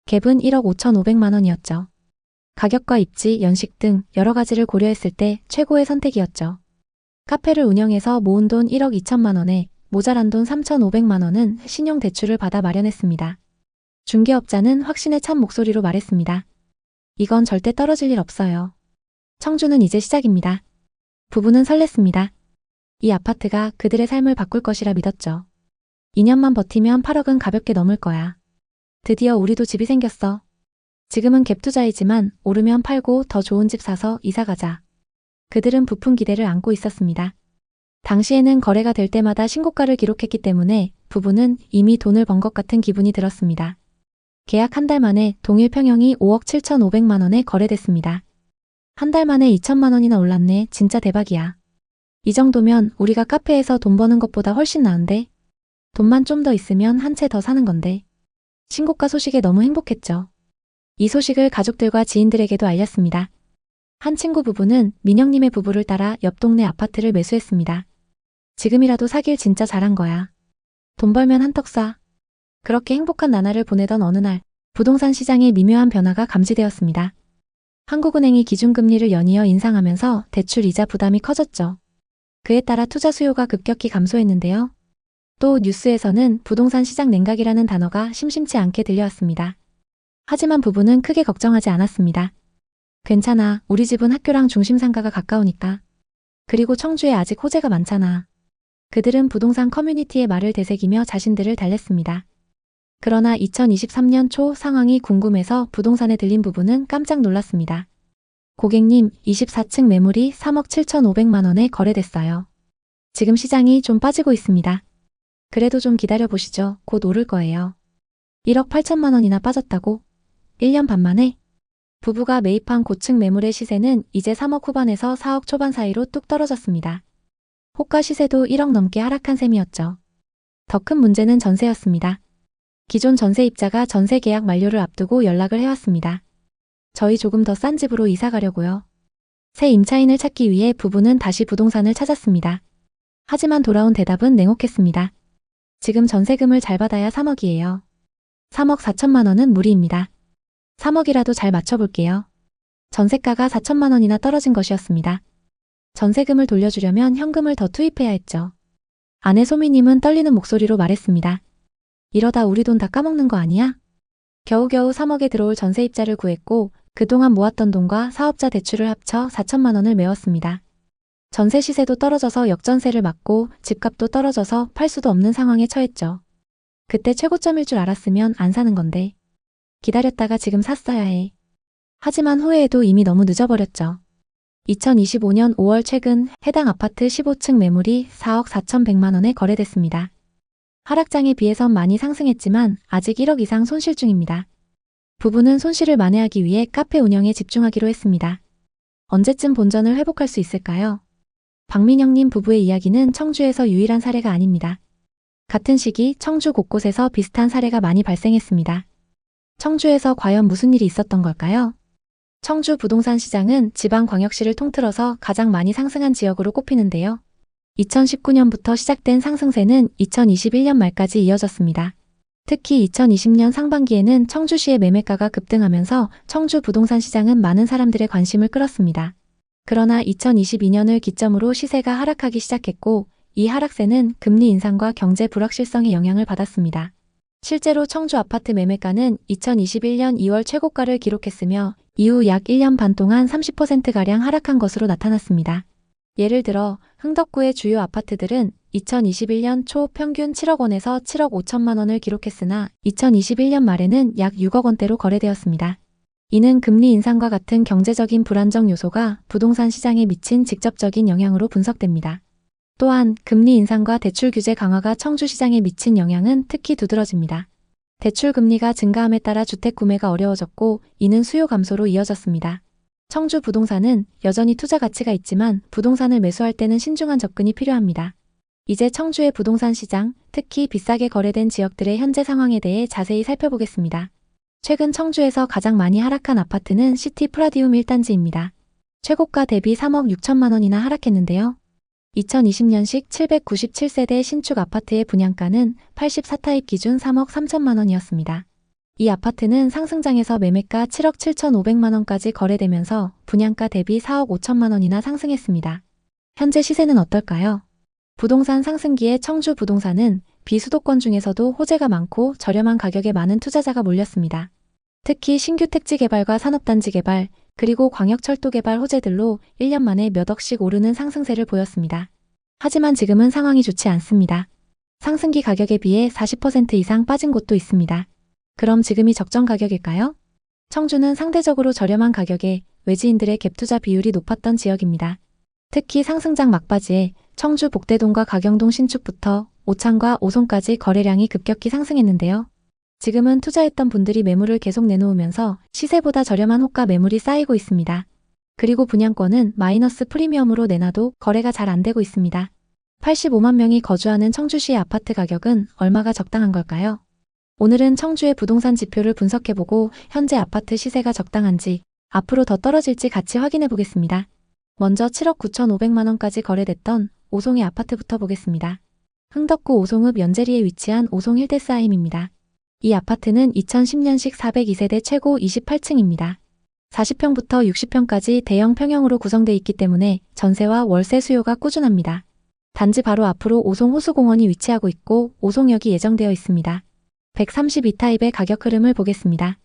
갭은 1억 5,500만 원이었죠. 가격과 입지, 연식 등 여러 가지를 고려했을 때 최고의 선택이었죠. 카페를 운영해서 모은 돈 1억 2천만 원에 모자란 돈 3,500만 원은 신용대출을 받아 마련했습니다. 중개업자는 확신에 찬 목소리로 말했습니다. 이건 절대 떨어질 일 없어요. 청주는 이제 시작입니다. 부부는 설렜습니다. 이 아파트가 그들의 삶을 바꿀 것이라 믿었죠. 2년만 버티면 8억은 가볍게 넘을 거야. 드디어 우리도 집이 생겼어. 지금은 갭 투자이지만 오르면 팔고 더 좋은 집 사서 이사 가자. 그들은 부푼 기대를 안고 있었습니다. 당시에는 거래가 될 때마다 신고가를 기록했기 때문에 부부는 이미 돈을 번 것 같은 기분이 들었습니다. 계약 한 달 만에 동일 평형이 5억 7,500만 원에 거래됐습니다. 한 달 만에 2천만 원이나 올랐네. 진짜 대박이야. 이 정도면 우리가 카페에서 돈 버는 것보다 훨씬 나은데? 돈만 좀 더 있으면 한 채 더 사는 건데. 신고가 소식에 너무 행복했죠. 이 소식을 가족들과 지인들에게도 알렸습니다. 한 친구 부부는 민혁님의 부부를 따라 옆 동네 아파트를 매수했습니다. 지금이라도 사길 진짜 잘한 거야. 돈 벌면 한턱 쏴. 그렇게 행복한 나날을 보내던 어느 날 부동산 시장에 미묘한 변화가 감지되었습니다. 한국은행이 기준금리를 연이어 인상하면서 대출 이자 부담이 커졌죠. 그에 따라 투자 수요가 급격히 감소했는데요. 또 뉴스에서는 부동산 시장 냉각이라는 단어가 심심치 않게 들려왔습니다. 하지만 부부는 크게 걱정하지 않았습니다. 괜찮아, 우리 집은 학교랑 중심상가가 가까우니까. 그리고 청주에 아직 호재가 많잖아. 그들은 부동산 커뮤니티의 말을 되새기며 자신들을 달랬습니다. 그러나 2023년 초 상황이 궁금해서 부동산에 들린 부부는 깜짝 놀랐습니다. 고객님, 24층 매물이 3억 7,500만 원에 거래됐어요. 지금 시장이 좀 빠지고 있습니다. 그래도 좀 기다려보시죠. 곧 오를 거예요. 1억 8천만 원이나 빠졌다고? 1년 반 만에? 부부가 매입한 고층 매물의 시세는 이제 3억 후반에서 4억 초반 사이로 뚝 떨어졌습니다. 호가 시세도 1억 넘게 하락한 셈이었죠. 더 큰 문제는 전세였습니다. 기존 전세입자가 전세 계약 만료를 앞두고 연락을 해왔습니다. 저희 조금 더 싼 집으로 이사 가려고요. 새 임차인을 찾기 위해 부부는 다시 부동산을 찾았습니다. 하지만 돌아온 대답은 냉혹했습니다. 지금 전세금을 잘 받아야 3억이에요. 3억 4천만 원은 무리입니다. 3억이라도 잘 맞춰볼게요. 전세가가 4천만 원이나 떨어진 것이었습니다. 전세금을 돌려주려면 현금을 더 투입해야 했죠. 아내 소미님은 떨리는 목소리로 말했습니다. 이러다 우리 돈 다 까먹는 거 아니야? 겨우겨우 3억에 들어올 전세입자를 구했고 그동안 모았던 돈과 사업자 대출을 합쳐 4천만 원을 메웠습니다. 전세 시세도 떨어져서 역전세를 맞고 집값도 떨어져서 팔 수도 없는 상황에 처했죠. 그때 최고점일 줄 알았으면 안 사는 건데. 기다렸다가 지금 샀어야 해. 하지만 후회해도 이미 너무 늦어버렸죠. 2025년 5월 최근 해당 아파트 15층 매물이 4억 4,100만 원에 거래됐습니다. 하락장에 비해선 많이 상승했지만 아직 1억 이상 손실 중입니다. 부부는 손실을 만회하기 위해 카페 운영에 집중하기로 했습니다. 언제쯤 본전을 회복할 수 있을까요? 박민영님 부부의 이야기는 청주에서 유일한 사례가 아닙니다. 같은 시기 청주 곳곳에서 비슷한 사례가 많이 발생했습니다. 청주에서 과연 무슨 일이 있었던 걸까요? 청주 부동산 시장은 지방광역시를 통틀어서 가장 많이 상승한 지역으로 꼽히는데요. 2019년부터 시작된 상승세는 2021년 말까지 이어졌습니다. 특히 2020년 상반기에는 청주시의 매매가가 급등하면서 청주 부동산 시장은 많은 사람들의 관심을 끌었습니다. 그러나 2022년을 기점으로 시세가 하락하기 시작했고 이 하락세는 금리 인상과 경제 불확실성의 영향을 받았습니다. 실제로 청주 아파트 매매가는 2021년 2월 최고가를 기록했으며 이후 약 1년 반 동안 30%가량 하락한 것으로 나타났습니다. 예를 들어 흥덕구의 주요 아파트들은 2021년 초 평균 7억 원에서 7억 5천만 원을 기록했으나 2021년 말에는 약 6억 원대로 거래되었습니다. 이는 금리 인상과 같은 경제적인 불안정 요소가 부동산 시장에 미친 직접적인 영향으로 분석됩니다. 또한 금리 인상과 대출 규제 강화가 청주 시장에 미친 영향은 특히 두드러집니다. 대출 금리가 증가함에 따라 주택 구매가 어려워졌고 이는 수요 감소로 이어졌습니다. 청주 부동산은 여전히 투자 가치가 있지만 부동산을 매수할 때는 신중한 접근이 필요합니다. 이제 청주의 부동산 시장, 특히 비싸게 거래된 지역들의 현재 상황에 대해 자세히 살펴보겠습니다. 최근 청주에서 가장 많이 하락한 아파트는 시티 프라디움 1단지입니다. 최고가 대비 3억 6천만 원이나 하락했는데요. 2020년식 797세대 신축 아파트의 분양가는 84타입 기준 3억 3천만 원이었습니다. 이 아파트는 상승장에서 매매가 7억 7,500만 원까지 거래되면서 분양가 대비 4억 5천만 원이나 상승했습니다. 현재 시세는 어떨까요? 부동산 상승기에 청주 부동산은 비수도권 중에서도 호재가 많고 저렴한 가격에 많은 투자자가 몰렸습니다. 특히 신규 택지 개발과 산업단지 개발, 그리고 광역철도 개발 호재들로 1년 만에 몇 억씩 오르는 상승세를 보였습니다. 하지만 지금은 상황이 좋지 않습니다. 상승기 가격에 비해 40% 이상 빠진 곳도 있습니다. 그럼 지금이 적정 가격일까요? 청주는 상대적으로 저렴한 가격에 외지인들의 갭투자 비율이 높았던 지역입니다. 특히 상승장 막바지에 청주 복대동과 가경동 신축부터 오창과 오송까지 거래량이 급격히 상승했는데요. 지금은 투자했던 분들이 매물을 계속 내놓으면서 시세보다 저렴한 호가 매물이 쌓이고 있습니다. 그리고 분양권은 마이너스 프리미엄으로 내놔도 거래가 잘 안 되고 있습니다. 85만 명이 거주하는 청주시의 아파트 가격은 얼마가 적당한 걸까요? 오늘은 청주의 부동산 지표를 분석해보고 현재 아파트 시세가 적당한지 앞으로 더 떨어질지 같이 확인해 보겠습니다. 먼저 7억 9,500만 원까지 거래됐던 오송의 아파트부터 보겠습니다. 흥덕구 오송읍 연재리에 위치한 오송 힐데스하임입니다. 이 아파트는 2010년식 402세대 최고 28층입니다. 40평부터 60평까지 대형 평형으로 구성되어 있기 때문에 전세와 월세 수요가 꾸준합니다. 단지 바로 앞으로 오송 호수공원이 위치하고 있고 오송역이 예정되어 있습니다. 132타입의 가격 흐름을 보겠습니다.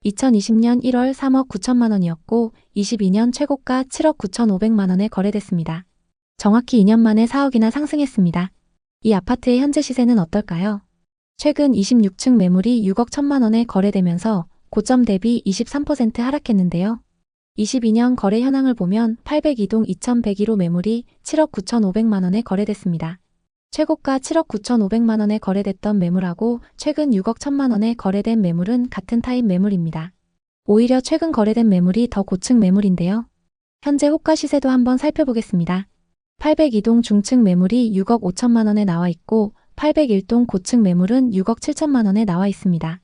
2020년 1월 3억 9천만 원이었고 22년 최고가 7억 9,500만 원에 거래됐습니다. 정확히 2년 만에 4억이나 상승했습니다. 이 아파트의 현재 시세는 어떨까요? 최근 26층 매물이 6억 1천만 원에 거래되면서 고점 대비 23% 하락했는데요. 22년 거래 현황을 보면 802동 2101호 매물이 7억 9,500만 원에 거래됐습니다. 최고가 7억 9,500만 원에 거래됐던 매물하고 최근 6억 1천만 원에 거래된 매물은 같은 타입 매물입니다. 오히려 최근 거래된 매물이 더 고층 매물인데요. 현재 호가 시세도 한번 살펴보겠습니다. 802동 중층 매물이 6억 5천만 원에 나와 있고 801동 고층 매물은 6억 7천만 원에 나와 있습니다.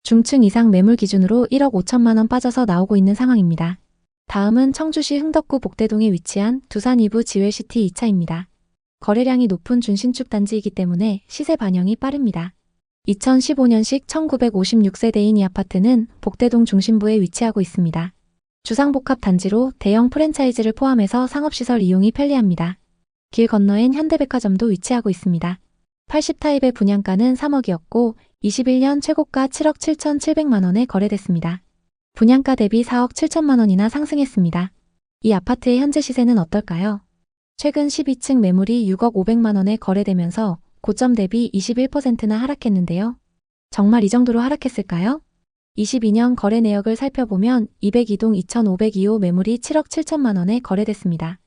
중층 이상 매물 기준으로 1억 5천만 원 빠져서 나오고 있는 상황입니다. 다음은 청주시 흥덕구 복대동에 위치한 두산 이브 지웰시티 2차입니다. 거래량이 높은 준신축 단지이기 때문에 시세 반영이 빠릅니다. 2015년식 1956세대인 이 아파트는 복대동 중심부에 위치하고 있습니다. 주상복합 단지로 대형 프랜차이즈를 포함해서 상업시설 이용이 편리합니다. 길 건너엔 현대백화점도 위치하고 있습니다. 80타입의 분양가는 3억이었고 21년 최고가 7억 7,700만 원에 거래됐습니다. 분양가 대비 4억 7천만 원이나 상승했습니다. 이 아파트의 현재 시세는 어떨까요? 최근 12층 매물이 6억 500만 원에 거래되면서 고점 대비 21%나 하락했는데요. 정말 이 정도로 하락했을까요? 22년 거래 내역을 살펴보면 202동 2502호 매물이 7억 7천만 원에 거래됐습니다.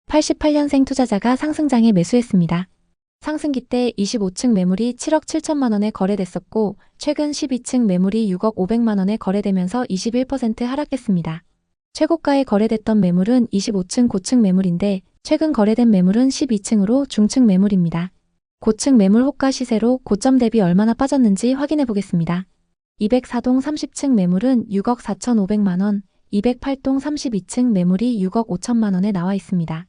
88년생 투자자가 상승장에 매수했습니다. 상승기 때 25층 매물이 7억 7천만 원에 거래됐었고 최근 12층 매물이 6억 500만 원에 거래되면서 21% 하락했습니다. 최고가에 거래됐던 매물은 25층 고층 매물인데 최근 거래된 매물은 12층으로 중층 매물입니다. 고층 매물 호가 시세로 고점 대비 얼마나 빠졌는지 확인해 보겠습니다. 204동 30층 매물은 6억 4,500만 원, 208동 32층 매물이 6억 5천만 원에 나와 있습니다.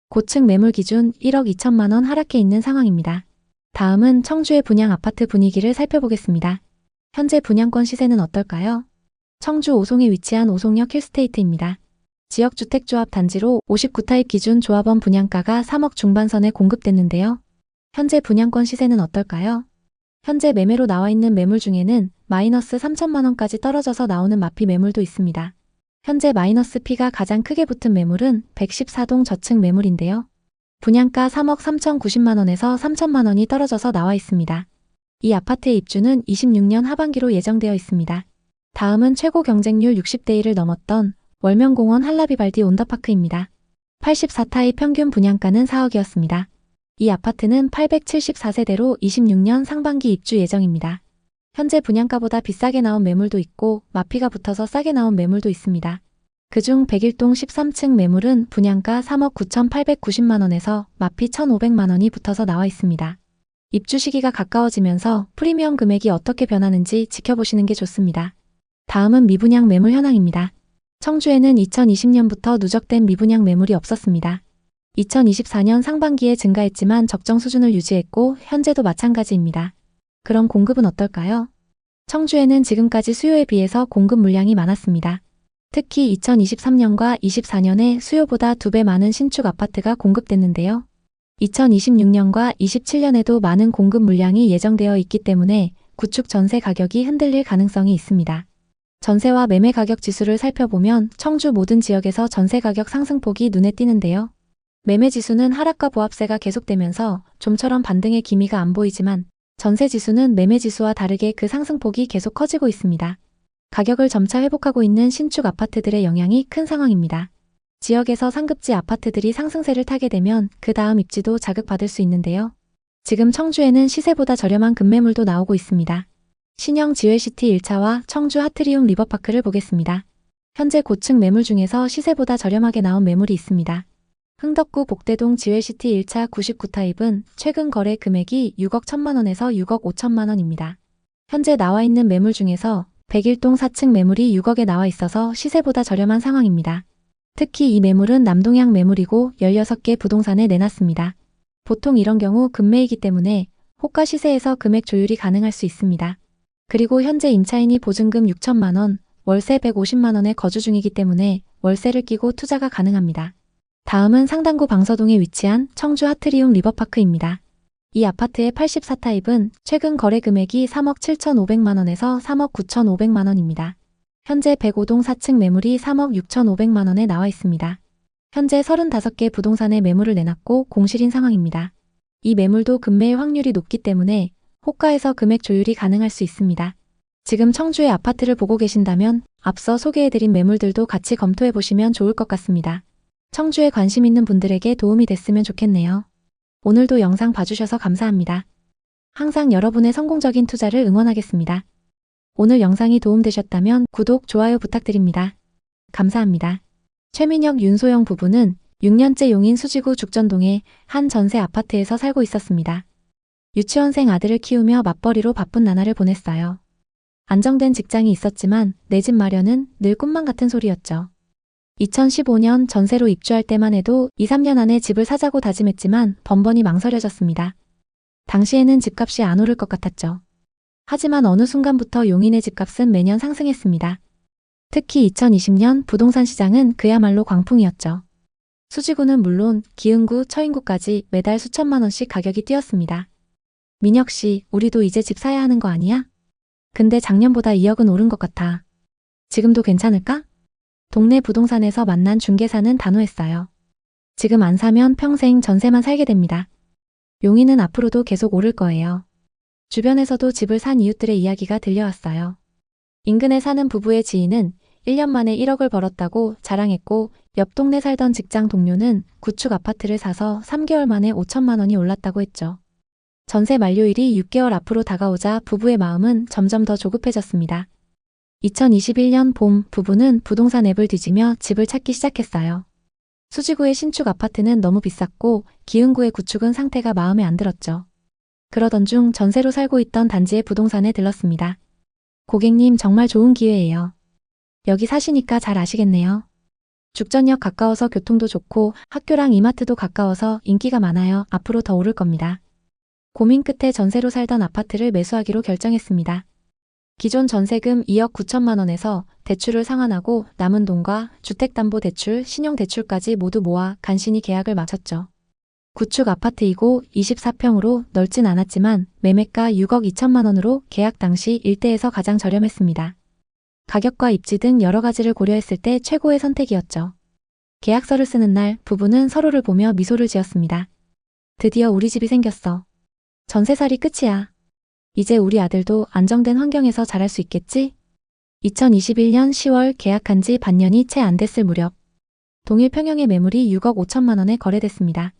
고층 매물 기준 1억 2천만 원 하락해 있는 상황입니다. 다음은 청주의 분양 아파트 분위기를 살펴보겠습니다. 현재 분양권 시세는 어떨까요? 청주 오송에 위치한 오송역 힐스테이트입니다. 지역주택조합 단지로 59타입 기준 조합원 분양가가 3억 중반선에 공급됐는데요. 현재 분양권 시세는 어떨까요? 현재 매매로 나와 있는 매물 중에는 마이너스 3천만 원까지 떨어져서 나오는 마피 매물도 있습니다. 현재 마이너스 P가 가장 크게 붙은 매물은 114동 저층 매물인데요. 분양가 3억 3,090만 원에서 3천만 원이 떨어져서 나와 있습니다. 이 아파트의 입주는 26년 하반기로 예정되어 있습니다. 다음은 최고 경쟁률 60대 1을 넘었던 월명공원 한라비발디 온더파크입니다. 84타입 평균 분양가는 4억이었습니다. 이 아파트는 874세대로 26년 상반기 입주 예정입니다. 현재 분양가보다 비싸게 나온 매물도 있고 마피가 붙어서 싸게 나온 매물도 있습니다. 그중 101동 13층 매물은 분양가 3억 9,890만 원에서 마피 1,500만 원이 붙어서 나와 있습니다. 입주 시기가 가까워지면서 프리미엄 금액이 어떻게 변하는지 지켜보시는 게 좋습니다. 다음은 미분양 매물 현황입니다. 청주에는 2020년부터 누적된 미분양 매물이 없었습니다. 2024년 상반기에 증가했지만 적정 수준을 유지했고 현재도 마찬가지입니다. 그럼 공급은 어떨까요? 청주에는 지금까지 수요에 비해서 공급 물량이 많았습니다. 특히 2023년과 24년에 수요보다 2배 많은 신축 아파트가 공급됐는데요. 2026년과 27년에도 많은 공급 물량이 예정되어 있기 때문에 구축 전세 가격이 흔들릴 가능성이 있습니다. 전세와 매매 가격 지수를 살펴보면 청주 모든 지역에서 전세 가격 상승폭이 눈에 띄는데요. 매매 지수는 하락과 보합세가 계속되면서 좀처럼 반등의 기미가 안 보이지만 전세 지수는 매매 지수와 다르게 그 상승폭이 계속 커지고 있습니다. 가격을 점차 회복하고 있는 신축 아파트들의 영향이 큰 상황입니다. 지역에서 상급지 아파트들이 상승세를 타게 되면 그 다음 입지도 자극받을 수 있는데요. 지금 청주에는 시세보다 저렴한 급매물도 나오고 있습니다. 신형 지웰시티 1차와 청주 하트리움 리버파크를 보겠습니다. 현재 고층 매물 중에서 시세보다 저렴하게 나온 매물이 있습니다. 흥덕구 복대동 지웰시티 1차 99타입은 최근 거래 금액이 6억 1천만 원에서 6억 5천만 원입니다. 현재 나와 있는 매물 중에서 101동 4층 매물이 6억에 나와 있어서 시세보다 저렴한 상황입니다. 특히 이 매물은 남동향 매물이고 16개 부동산에 내놨습니다. 보통 이런 경우 급매이기 때문에 호가 시세에서 금액 조율이 가능할 수 있습니다. 그리고 현재 임차인이 보증금 6천만 원, 월세 150만 원에 거주 중이기 때문에 월세를 끼고 투자가 가능합니다. 다음은 상당구 방서동에 위치한 청주 하트리움 리버파크입니다. 이 아파트의 84타입은 최근 거래 금액이 3억 7,500만 원에서 3억 9,500만 원입니다. 현재 105동 4층 매물이 3억 6,500만 원에 나와 있습니다. 현재 35개 부동산에 매물을 내놨고 공실인 상황입니다. 이 매물도 급매의 확률이 높기 때문에 호가에서 금액 조율이 가능할 수 있습니다. 지금 청주의 아파트를 보고 계신다면 앞서 소개해드린 매물들도 같이 검토해보시면 좋을 것 같습니다. 청주에 관심 있는 분들에게 도움이 됐으면 좋겠네요. 오늘도 영상 봐주셔서 감사합니다. 항상 여러분의 성공적인 투자를 응원하겠습니다. 오늘 영상이 도움되셨다면 구독, 좋아요 부탁드립니다. 감사합니다. 최민혁, 윤소영 부부는 6년째 용인 수지구 죽전동의 한 전세 아파트에서 살고 있었습니다. 유치원생 아들을 키우며 맞벌이로 바쁜 나날을 보냈어요. 안정된 직장이 있었지만 내 집 마련은 늘 꿈만 같은 소리였죠. 2015년 전세로 입주할 때만 해도 2, 3년 안에 집을 사자고 다짐했지만 번번이 망설여졌습니다. 당시에는 집값이 안 오를 것 같았죠. 하지만 어느 순간부터 용인의 집값은 매년 상승했습니다. 특히 2020년 부동산 시장은 그야말로 광풍이었죠. 수지구는 물론 기흥구, 처인구까지 매달 수천만 원씩 가격이 뛰었습니다. 민혁 씨, 우리도 이제 집 사야 하는 거 아니야? 근데 작년보다 2억은 오른 것 같아. 지금도 괜찮을까? 동네 부동산에서 만난 중개사는 단호했어요. 지금 안 사면 평생 전세만 살게 됩니다. 용인은 앞으로도 계속 오를 거예요. 주변에서도 집을 산 이웃들의 이야기가 들려왔어요. 인근에 사는 부부의 지인은 1년 만에 1억을 벌었다고 자랑했고 옆 동네 살던 직장 동료는 구축 아파트를 사서 3개월 만에 5천만 원이 올랐다고 했죠. 전세 만료일이 6개월 앞으로 다가오자 부부의 마음은 점점 더 조급해졌습니다. 2021년 봄 부부는 부동산 앱을 뒤지며 집을 찾기 시작했어요. 수지구의 신축 아파트는 너무 비쌌고 기흥구의 구축은 상태가 마음에 안 들었죠. 그러던 중 전세로 살고 있던 단지의 부동산에 들렀습니다. 고객님 정말 좋은 기회예요. 여기 사시니까 잘 아시겠네요. 죽전역 가까워서 교통도 좋고 학교랑 이마트도 가까워서 인기가 많아요. 앞으로 더 오를 겁니다. 고민 끝에 전세로 살던 아파트를 매수하기로 결정했습니다. 기존 전세금 2억 9천만 원에서 대출을 상환하고 남은 돈과 주택담보대출, 신용대출까지 모두 모아 간신히 계약을 마쳤죠. 구축 아파트이고 24평으로 넓진 않았지만 매매가 6억 2천만 원으로 계약 당시 일대에서 가장 저렴했습니다. 가격과 입지 등 여러 가지를 고려했을 때 최고의 선택이었죠. 계약서를 쓰는 날 부부는 서로를 보며 미소를 지었습니다. 드디어 우리 집이 생겼어. 전세살이 끝이야. 이제 우리 아들도 안정된 환경에서 자랄 수 있겠지? 2021년 10월 계약한 지 반년이 채 안 됐을 무렵 동일 평형의 매물이 6억 5천만 원에 거래됐습니다.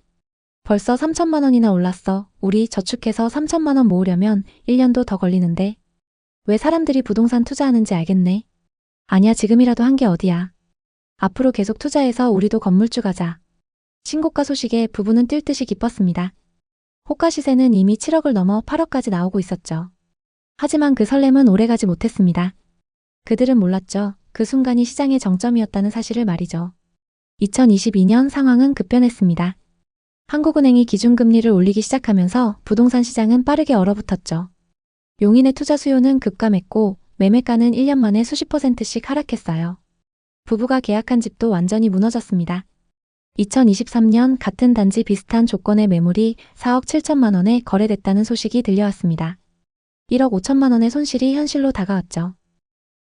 벌써 3천만 원이나 올랐어. 우리 저축해서 3천만 원 모으려면 1년도 더 걸리는데. 왜 사람들이 부동산 투자하는지 알겠네. 아니야 지금이라도 한 게 어디야. 앞으로 계속 투자해서 우리도 건물주 가자. 신고가 소식에 부부는 뛸 듯이 기뻤습니다. 호가 시세는 이미 7억을 넘어 8억까지 나오고 있었죠. 하지만 그 설렘은 오래가지 못했습니다. 그들은 몰랐죠. 그 순간이 시장의 정점이었다는 사실을 말이죠. 2022년 상황은 급변했습니다. 한국은행이 기준금리를 올리기 시작하면서 부동산 시장은 빠르게 얼어붙었죠. 용인의 투자 수요는 급감했고 매매가는 1년 만에 수십 %씩 하락했어요. 부부가 계약한 집도 완전히 무너졌습니다. 2023년 같은 단지 비슷한 조건의 매물이 4억 7천만 원에 거래됐다는 소식이 들려왔습니다. 1억 5천만 원의 손실이 현실로 다가왔죠.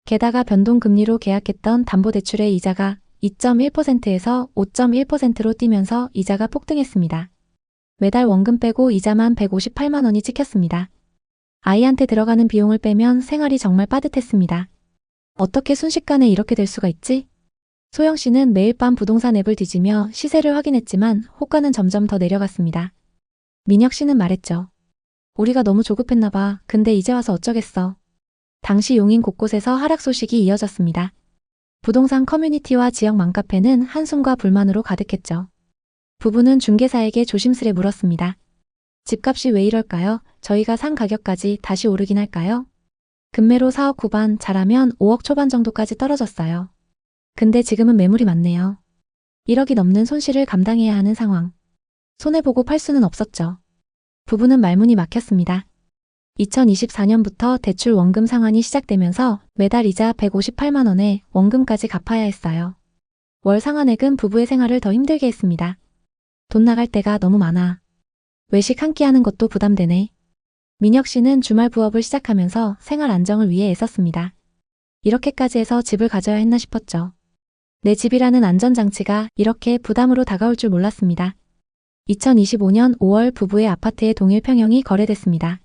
게다가 변동금리로 계약했던 담보대출의 이자가 2.1%에서 5.1%로 뛰면서 이자가 폭등했습니다. 매달 원금 빼고 이자만 158만 원이 찍혔습니다. 아이한테 들어가는 비용을 빼면 생활이 정말 빠듯했습니다. 어떻게 순식간에 이렇게 될 수가 있지? 소영 씨는 매일 밤 부동산 앱을 뒤지며 시세를 확인했지만 호가는 점점 더 내려갔습니다. 민혁 씨는 말했죠. 우리가 너무 조급했나 봐. 근데 이제 와서 어쩌겠어. 당시 용인 곳곳에서 하락 소식이 이어졌습니다. 부동산 커뮤니티와 지역 맘카페는 한숨과 불만으로 가득했죠. 부부는 중개사에게 조심스레 물었습니다. 집값이 왜 이럴까요? 저희가 산 가격까지 다시 오르긴 할까요? 금매로 4억 후반, 잘하면 5억 초반 정도까지 떨어졌어요. 근데 지금은 매물이 많네요. 1억이 넘는 손실을 감당해야 하는 상황. 손해보고 팔 수는 없었죠. 부부는 말문이 막혔습니다. 2024년부터 대출 원금 상환이 시작되면서 매달 이자 158만 원에 원금까지 갚아야 했어요. 월 상환액은 부부의 생활을 더 힘들게 했습니다. 돈 나갈 때가 너무 많아. 외식 한 끼 하는 것도 부담되네. 민혁 씨는 주말 부업을 시작하면서 생활 안정을 위해 애썼습니다. 이렇게까지 해서 집을 가져야 했나 싶었죠. 내 집이라는 안전장치가 이렇게 부담으로 다가올 줄 몰랐습니다. 2025년 5월 부부의 아파트의 동일 평형이 거래됐습니다.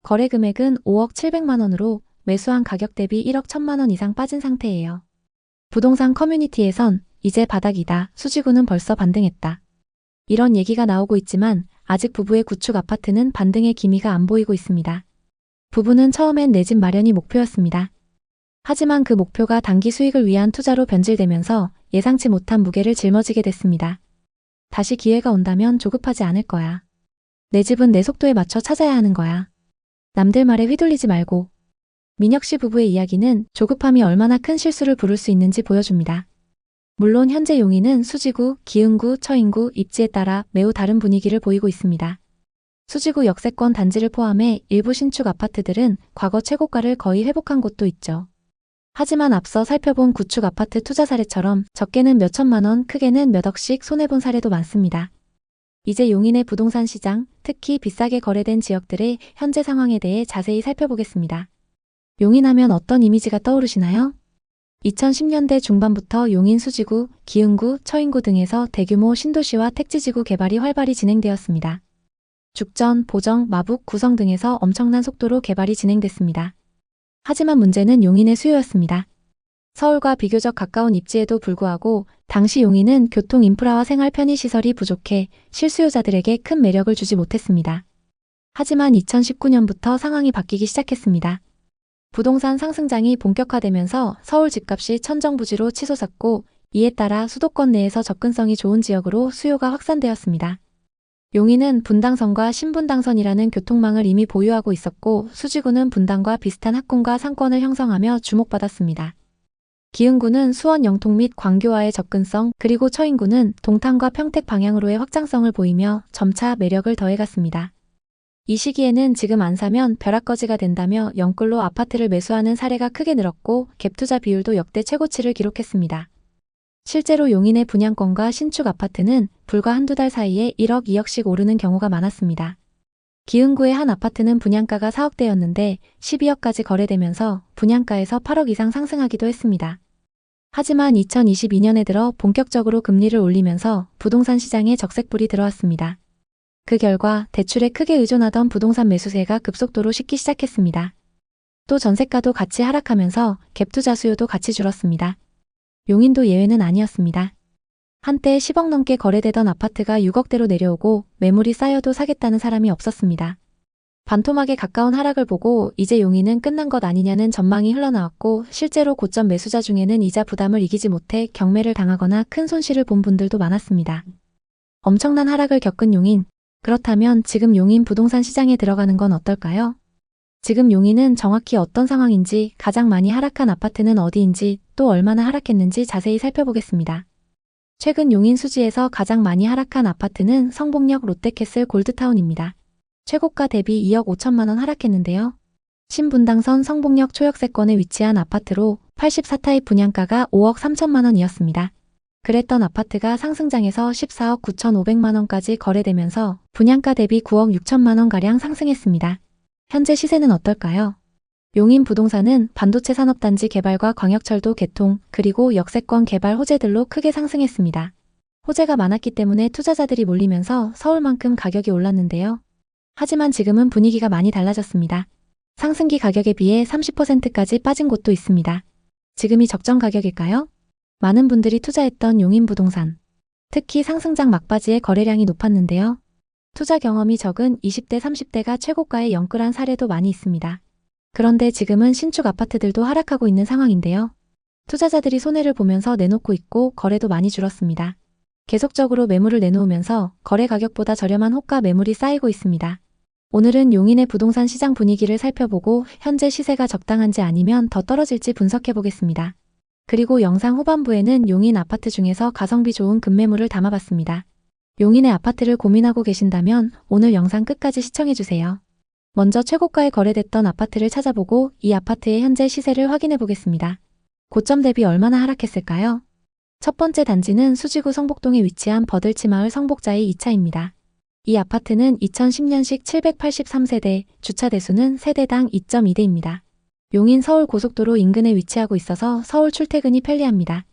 거래 금액은 5억 700만 원으로 매수한 가격 대비 1억 1천만 원 이상 빠진 상태예요. 부동산 커뮤니티에선 이제 바닥이다. 수지구는 벌써 반등했다. 이런 얘기가 나오고 있지만 아직 부부의 구축 아파트는 반등의 기미가 안 보이고 있습니다. 부부는 처음엔 내 집 마련이 목표였습니다. 하지만 그 목표가 단기 수익을 위한 투자로 변질되면서 예상치 못한 무게를 짊어지게 됐습니다. 다시 기회가 온다면 조급하지 않을 거야. 내 집은 내 속도에 맞춰 찾아야 하는 거야. 남들 말에 휘둘리지 말고. 민혁 씨 부부의 이야기는 조급함이 얼마나 큰 실수를 부를 수 있는지 보여줍니다. 물론 현재 용인은 수지구, 기흥구, 처인구, 입지에 따라 매우 다른 분위기를 보이고 있습니다. 수지구 역세권 단지를 포함해 일부 신축 아파트들은 과거 최고가를 거의 회복한 곳도 있죠. 하지만 앞서 살펴본 구축 아파트 투자 사례처럼 적게는 몇 천만 원, 크게는 몇 억씩 손해본 사례도 많습니다. 이제 용인의 부동산 시장, 특히 비싸게 거래된 지역들의 현재 상황에 대해 자세히 살펴보겠습니다. 용인하면 어떤 이미지가 떠오르시나요? 2010년대 중반부터 용인 수지구, 기흥구, 처인구 등에서 대규모 신도시와 택지지구 개발이 활발히 진행되었습니다. 죽전, 보정, 마북, 구성 등에서 엄청난 속도로 개발이 진행됐습니다. 하지만 문제는 용인의 수요였습니다. 서울과 비교적 가까운 입지에도 불구하고 당시 용인은 교통 인프라와 생활 편의시설이 부족해 실수요자들에게 큰 매력을 주지 못했습니다. 하지만 2019년부터 상황이 바뀌기 시작했습니다. 부동산 상승장이 본격화되면서 서울 집값이 천정부지로 치솟았고 이에 따라 수도권 내에서 접근성이 좋은 지역으로 수요가 확산되었습니다. 용인은 분당선과 신분당선이라는 교통망을 이미 보유하고 있었고 수지구는 분당과 비슷한 학군과 상권을 형성하며 주목받았습니다. 기흥구는 수원 영통 및 광교와의 접근성 그리고 처인구는 동탄과 평택 방향으로의 확장성을 보이며 점차 매력을 더해갔습니다. 이 시기에는 지금 안 사면 벼락거지가 된다며 영끌로 아파트를 매수하는 사례가 크게 늘었고 갭투자 비율도 역대 최고치를 기록했습니다. 실제로 용인의 분양권과 신축 아파트는 불과 한두 달 사이에 1억, 2억씩 오르는 경우가 많았습니다. 기흥구의 한 아파트는 분양가가 4억대였는데 12억까지 거래되면서 분양가에서 8억 이상 상승하기도 했습니다. 하지만 2022년에 들어 본격적으로 금리를 올리면서 부동산 시장에 적색불이 들어왔습니다. 그 결과 대출에 크게 의존하던 부동산 매수세가 급속도로 식기 시작했습니다. 또 전세가도 같이 하락하면서 갭투자 수요도 같이 줄었습니다. 용인도 예외는 아니었습니다. 한때 10억 넘게 거래되던 아파트가 6억대로 내려오고 매물이 쌓여도 사겠다는 사람이 없었습니다. 반토막에 가까운 하락을 보고 이제 용인은 끝난 것 아니냐는 전망이 흘러나왔고 실제로 고점 매수자 중에는 이자 부담을 이기지 못해 경매를 당하거나 큰 손실을 본 분들도 많았습니다. 엄청난 하락을 겪은 용인. 그렇다면 지금 용인 부동산 시장에 들어가는 건 어떨까요? 지금 용인은 정확히 어떤 상황인지, 가장 많이 하락한 아파트는 어디인지, 또 얼마나 하락했는지 자세히 살펴보겠습니다. 최근 용인 수지에서 가장 많이 하락한 아파트는 성복역 롯데캐슬 골드타운입니다. 최고가 대비 2억 5천만 원 하락했는데요. 신분당선 성복역 초역세권에 위치한 아파트로 84타입 분양가가 5억 3천만 원이었습니다. 그랬던 아파트가 상승장에서 14억 9,500만 원까지 거래되면서 분양가 대비 9억 6천만 원가량 상승했습니다. 현재 시세는 어떨까요? 용인 부동산은 반도체 산업단지 개발과 광역철도 개통, 그리고 역세권 개발 호재들로 크게 상승했습니다. 호재가 많았기 때문에 투자자들이 몰리면서 서울만큼 가격이 올랐는데요. 하지만 지금은 분위기가 많이 달라졌습니다. 상승기 가격에 비해 30%까지 빠진 곳도 있습니다. 지금이 적정 가격일까요? 많은 분들이 투자했던 용인 부동산. 특히 상승장 막바지에 거래량이 높았는데요. 투자 경험이 적은 20대, 30대가 최고가에 영끌한 사례도 많이 있습니다. 그런데 지금은 신축 아파트들도 하락하고 있는 상황인데요. 투자자들이 손해를 보면서 내놓고 있고 거래도 많이 줄었습니다. 계속적으로 매물을 내놓으면서 거래 가격보다 저렴한 호가 매물이 쌓이고 있습니다. 오늘은 용인의 부동산 시장 분위기를 살펴보고 현재 시세가 적당한지 아니면 더 떨어질지 분석해 보겠습니다. 그리고 영상 후반부에는 용인 아파트 중에서 가성비 좋은 급매물을 담아봤습니다. 용인의 아파트를 고민하고 계신다면 오늘 영상 끝까지 시청해주세요. 먼저 최고가에 거래됐던 아파트를 찾아보고 이 아파트의 현재 시세를 확인해 보겠습니다. 고점 대비 얼마나 하락했을까요? 첫 번째 단지는 수지구 성복동에 위치한 버들치마을 성복자이 2차입니다. 이 아파트는 2010년식 783세대, 주차 대수는 세대당 2.2대입니다. 용인 서울고속도로 인근에 위치하고 있어서 서울 출퇴근이 편리합니다.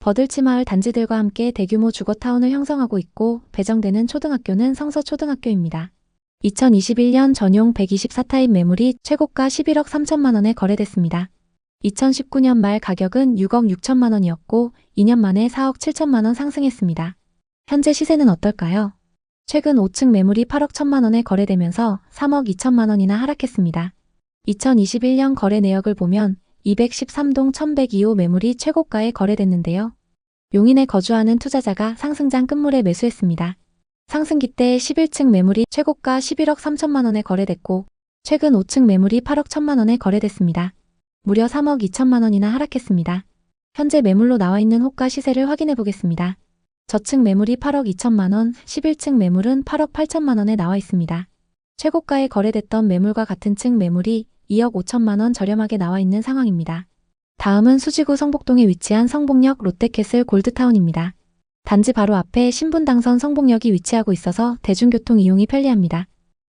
버들치마을 단지들과 함께 대규모 주거타운을 형성하고 있고 배정되는 초등학교는 성서초등학교입니다. 2021년 전용 124타입 매물이 최고가 11억 3천만 원에 거래됐습니다. 2019년 말 가격은 6억 6천만 원이었고 2년 만에 4억 7천만 원 상승했습니다. 현재 시세는 어떨까요? 최근 5층 매물이 8억 1천만 원에 거래되면서 3억 2천만 원이나 하락했습니다. 2021년 거래 내역을 보면 213동 1102호 매물이 최고가에 거래됐는데요. 용인에 거주하는 투자자가 상승장 끝물에 매수했습니다. 상승기 때 11층 매물이 최고가 11억 3천만 원에 거래됐고 최근 5층 매물이 8억 1천만 원에 거래됐습니다. 무려 3억 2천만 원이나 하락했습니다. 현재 매물로 나와 있는 호가 시세를 확인해 보겠습니다. 저층 매물이 8억 2천만 원, 11층 매물은 8억 8천만 원에 나와 있습니다. 최고가에 거래됐던 매물과 같은 층 매물이 2억 5천만 원 저렴하게 나와 있는 상황입니다. 다음은 수지구 성복동에 위치한 성복역 롯데캐슬 골드타운입니다. 단지 바로 앞에 신분당선 성복역이 위치하고 있어서 대중교통 이용이 편리합니다.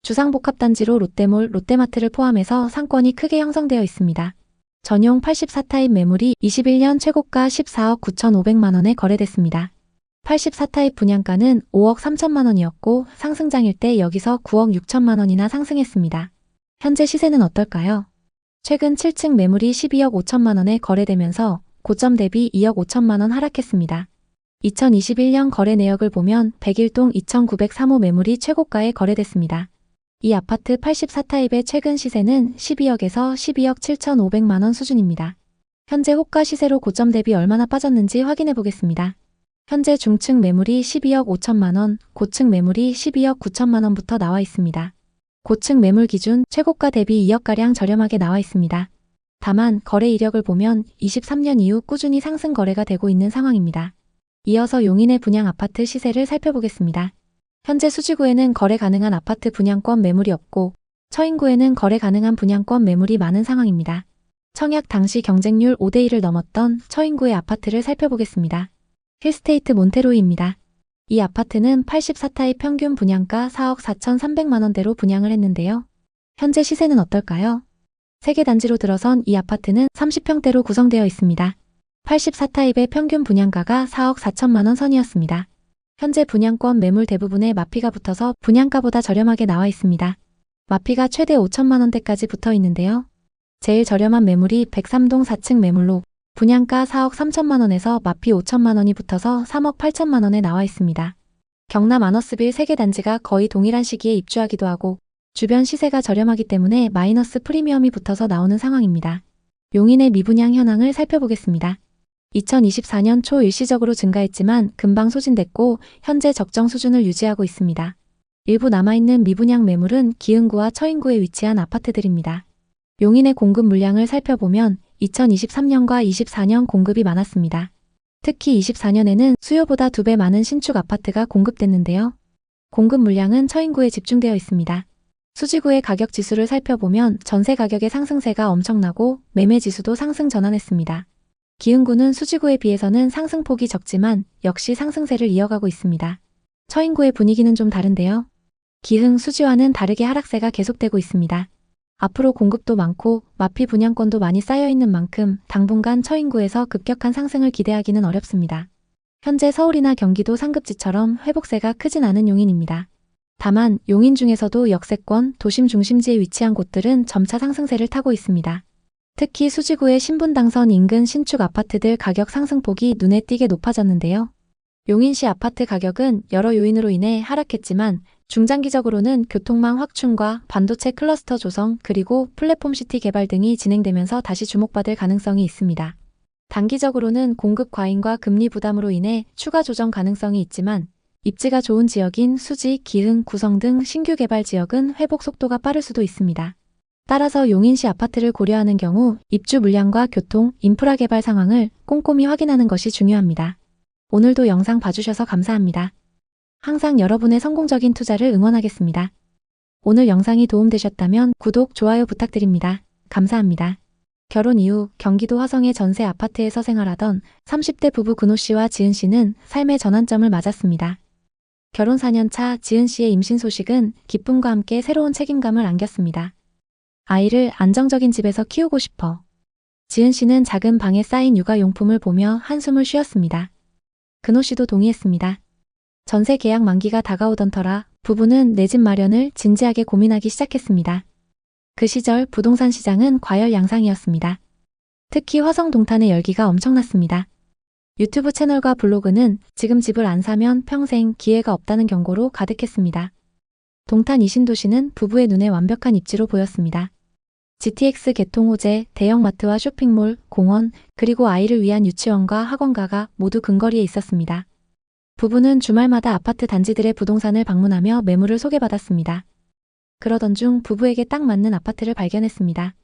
주상복합단지로 롯데몰, 롯데마트를 포함해서 상권이 크게 형성되어 있습니다. 전용 84타입 매물이 21년 최고가 14억 9,500만 원에 거래됐습니다. 84타입 분양가는 5억 3천만 원이었고 상승장일 때 여기서 9억 6천만 원이나 상승했습니다. 현재 시세는 어떨까요? 최근 7층 매물이 12억 5천만 원에 거래되면서 고점 대비 2억 5천만 원 하락했습니다. 2021년 거래 내역을 보면 101동 2,903호 매물이 최고가에 거래됐습니다. 이 아파트 84타입의 최근 시세는 12억에서 12억 7,500만 원 수준입니다. 현재 호가 시세로 고점 대비 얼마나 빠졌는지 확인해 보겠습니다. 현재 중층 매물이 12억 5천만 원, 고층 매물이 12억 9천만 원부터 나와 있습니다. 고층 매물 기준 최고가 대비 2억가량 저렴하게 나와 있습니다. 다만 거래 이력을 보면 23년 이후 꾸준히 상승 거래가 되고 있는 상황입니다. 이어서 용인의 분양 아파트 시세를 살펴보겠습니다. 현재 수지구에는 거래 가능한 아파트 분양권 매물이 없고 처인구에는 거래 가능한 분양권 매물이 많은 상황입니다. 청약 당시 경쟁률 5대1을 넘었던 처인구의 아파트를 살펴보겠습니다. 힐스테이트 몬테로이입니다. 이 아파트는 84타입 평균 분양가 4억 4,300만 원대로 분양을 했는데요. 현재 시세는 어떨까요? 3개 단지로 들어선 이 아파트는 30평대로 구성되어 있습니다. 84타입의 평균 분양가가 4억 4천만 원 선이었습니다. 현재 분양권 매물 대부분에 마피가 붙어서 분양가보다 저렴하게 나와 있습니다. 마피가 최대 5천만 원대까지 붙어 있는데요. 제일 저렴한 매물이 103동 4층 매물로 분양가 4억 3천만 원에서 마피 5천만 원이 붙어서 3억 8천만 원에 나와 있습니다. 경남 아너스빌 3개 단지가 거의 동일한 시기에 입주하기도 하고 주변 시세가 저렴하기 때문에 마이너스 프리미엄이 붙어서 나오는 상황입니다. 용인의 미분양 현황을 살펴보겠습니다. 2024년 초 일시적으로 증가했지만 금방 소진됐고 현재 적정 수준을 유지하고 있습니다. 일부 남아있는 미분양 매물은 기흥구와 처인구에 위치한 아파트들입니다. 용인의 공급 물량을 살펴보면 2023년과 24년 공급이 많았습니다. 특히 24년에는 수요보다 2배 많은 신축 아파트가 공급됐는데요. 공급 물량은 처인구에 집중되어 있습니다. 수지구의 가격 지수를 살펴보면 전세 가격의 상승세가 엄청나고 매매 지수도 상승 전환했습니다. 기흥구는 수지구에 비해서는 상승폭이 적지만 역시 상승세를 이어가고 있습니다. 처인구의 분위기는 좀 다른데요. 기흥, 수지와는 다르게 하락세가 계속되고 있습니다. 앞으로 공급도 많고 마피 분양권도 많이 쌓여있는 만큼 당분간 처인구에서 급격한 상승을 기대하기는 어렵습니다. 현재 서울이나 경기도 상급지처럼 회복세가 크진 않은 용인입니다. 다만 용인 중에서도 역세권, 도심 중심지에 위치한 곳들은 점차 상승세를 타고 있습니다. 특히 수지구의 신분당선 인근 신축 아파트들 가격 상승폭이 눈에 띄게 높아졌는데요. 용인시 아파트 가격은 여러 요인으로 인해 하락했지만 중장기적으로는 교통망 확충과 반도체 클러스터 조성 그리고 플랫폼시티 개발 등이 진행되면서 다시 주목받을 가능성이 있습니다. 단기적으로는 공급 과잉과 금리 부담으로 인해 추가 조정 가능성이 있지만 입지가 좋은 지역인 수지, 기흥, 구성 등 신규 개발 지역은 회복 속도가 빠를 수도 있습니다. 따라서 용인시 아파트를 고려하는 경우 입주 물량과 교통, 인프라 개발 상황을 꼼꼼히 확인하는 것이 중요합니다. 오늘도 영상 봐주셔서 감사합니다. 항상 여러분의 성공적인 투자를 응원하겠습니다. 오늘 영상이 도움되셨다면 구독, 좋아요 부탁드립니다. 감사합니다. 결혼 이후 경기도 화성의 전세 아파트에서 생활하던 30대 부부 근호 씨와 지은 씨는 삶의 전환점을 맞았습니다. 결혼 4년 차 지은 씨의 임신 소식은 기쁨과 함께 새로운 책임감을 안겼습니다. 아이를 안정적인 집에서 키우고 싶어. 지은 씨는 작은 방에 쌓인 육아용품을 보며 한숨을 쉬었습니다. 근호 씨도 동의했습니다. 전세 계약 만기가 다가오던 터라 부부는 내 집 마련을 진지하게 고민하기 시작했습니다. 그 시절 부동산 시장은 과열양상이었습니다. 특히 화성 동탄의 열기가 엄청났습니다. 유튜브 채널과 블로그는 지금 집을 안 사면 평생 기회가 없다는 경고로 가득했습니다. 동탄 이신도시는 부부의 눈에 완벽한 입지로 보였습니다. GTX 개통 호재, 대형마트와 쇼핑몰, 공원, 그리고 아이를 위한 유치원과 학원가가 모두 근거리에 있었습니다. 부부는 주말마다 아파트 단지들의 부동산을 방문하며 매물을 소개받았습니다. 그러던 중 부부에게 딱 맞는 아파트를 발견했습니다.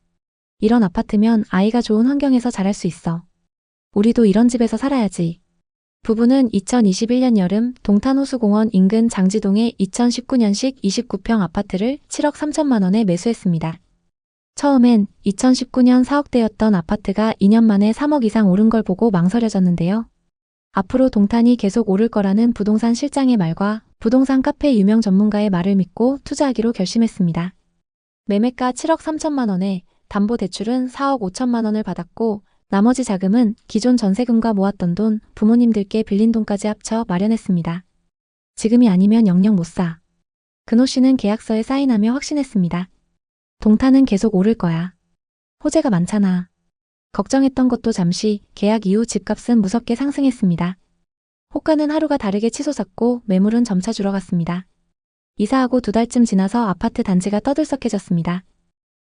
이런 아파트면 아이가 좋은 환경에서 자랄 수 있어. 우리도 이런 집에서 살아야지. 부부는 2021년 여름 동탄호수공원 인근 장지동의 2019년식 29평 아파트를 7억 3천만 원에 매수했습니다. 처음엔 2019년 4억대였던 아파트가 2년 만에 3억 이상 오른 걸 보고 망설여졌는데요. 앞으로 동탄이 계속 오를 거라는 부동산 실장의 말과 부동산 카페 유명 전문가의 말을 믿고 투자하기로 결심했습니다. 매매가 7억 3천만 원에 담보대출은 4억 5천만 원을 받았고 나머지 자금은 기존 전세금과 모았던 돈, 부모님들께 빌린 돈까지 합쳐 마련했습니다. 지금이 아니면 영영 못 사. 근호 씨는 계약서에 사인하며 확신했습니다. 동탄은 계속 오를 거야. 호재가 많잖아. 걱정했던 것도 잠시 계약 이후 집값은 무섭게 상승했습니다. 호가는 하루가 다르게 치솟았고 매물은 점차 줄어갔습니다. 이사하고 2달쯤 지나서 아파트 단지가 떠들썩해졌습니다.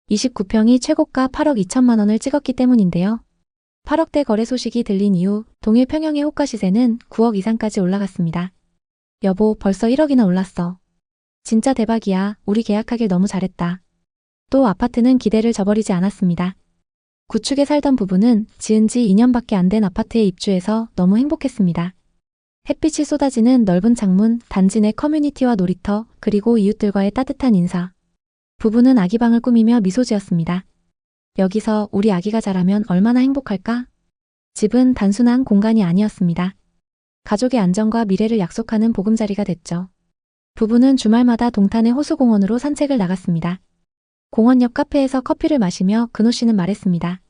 29평이 최고가 8억 2천만 원을 찍었기 때문인데요. 8억대 거래 소식이 들린 이후 동일 평형의 호가 시세는 9억 이상까지 올라갔습니다. 여보, 벌써 1억이나 올랐어. 진짜 대박이야. 우리 계약하길 너무 잘했다. 또 아파트는 기대를 저버리지 않았습니다. 구축에 살던 부부는 지은 지 2년밖에 안 된 아파트에 입주해서 너무 행복했습니다. 햇빛이 쏟아지는 넓은 창문, 단지 내 커뮤니티와 놀이터, 그리고 이웃들과의 따뜻한 인사. 부부는 아기방을 꾸미며 미소 지었습니다. 여기서 우리 아기가 자라면 얼마나 행복할까? 집은 단순한 공간이 아니었습니다. 가족의 안정과 미래를 약속하는 보금자리가 됐죠. 부부는 주말마다 동탄의 호수공원으로 산책을 나갔습니다. 공원 옆 카페에서 커피를 마시며 근호 씨는 말했습니다.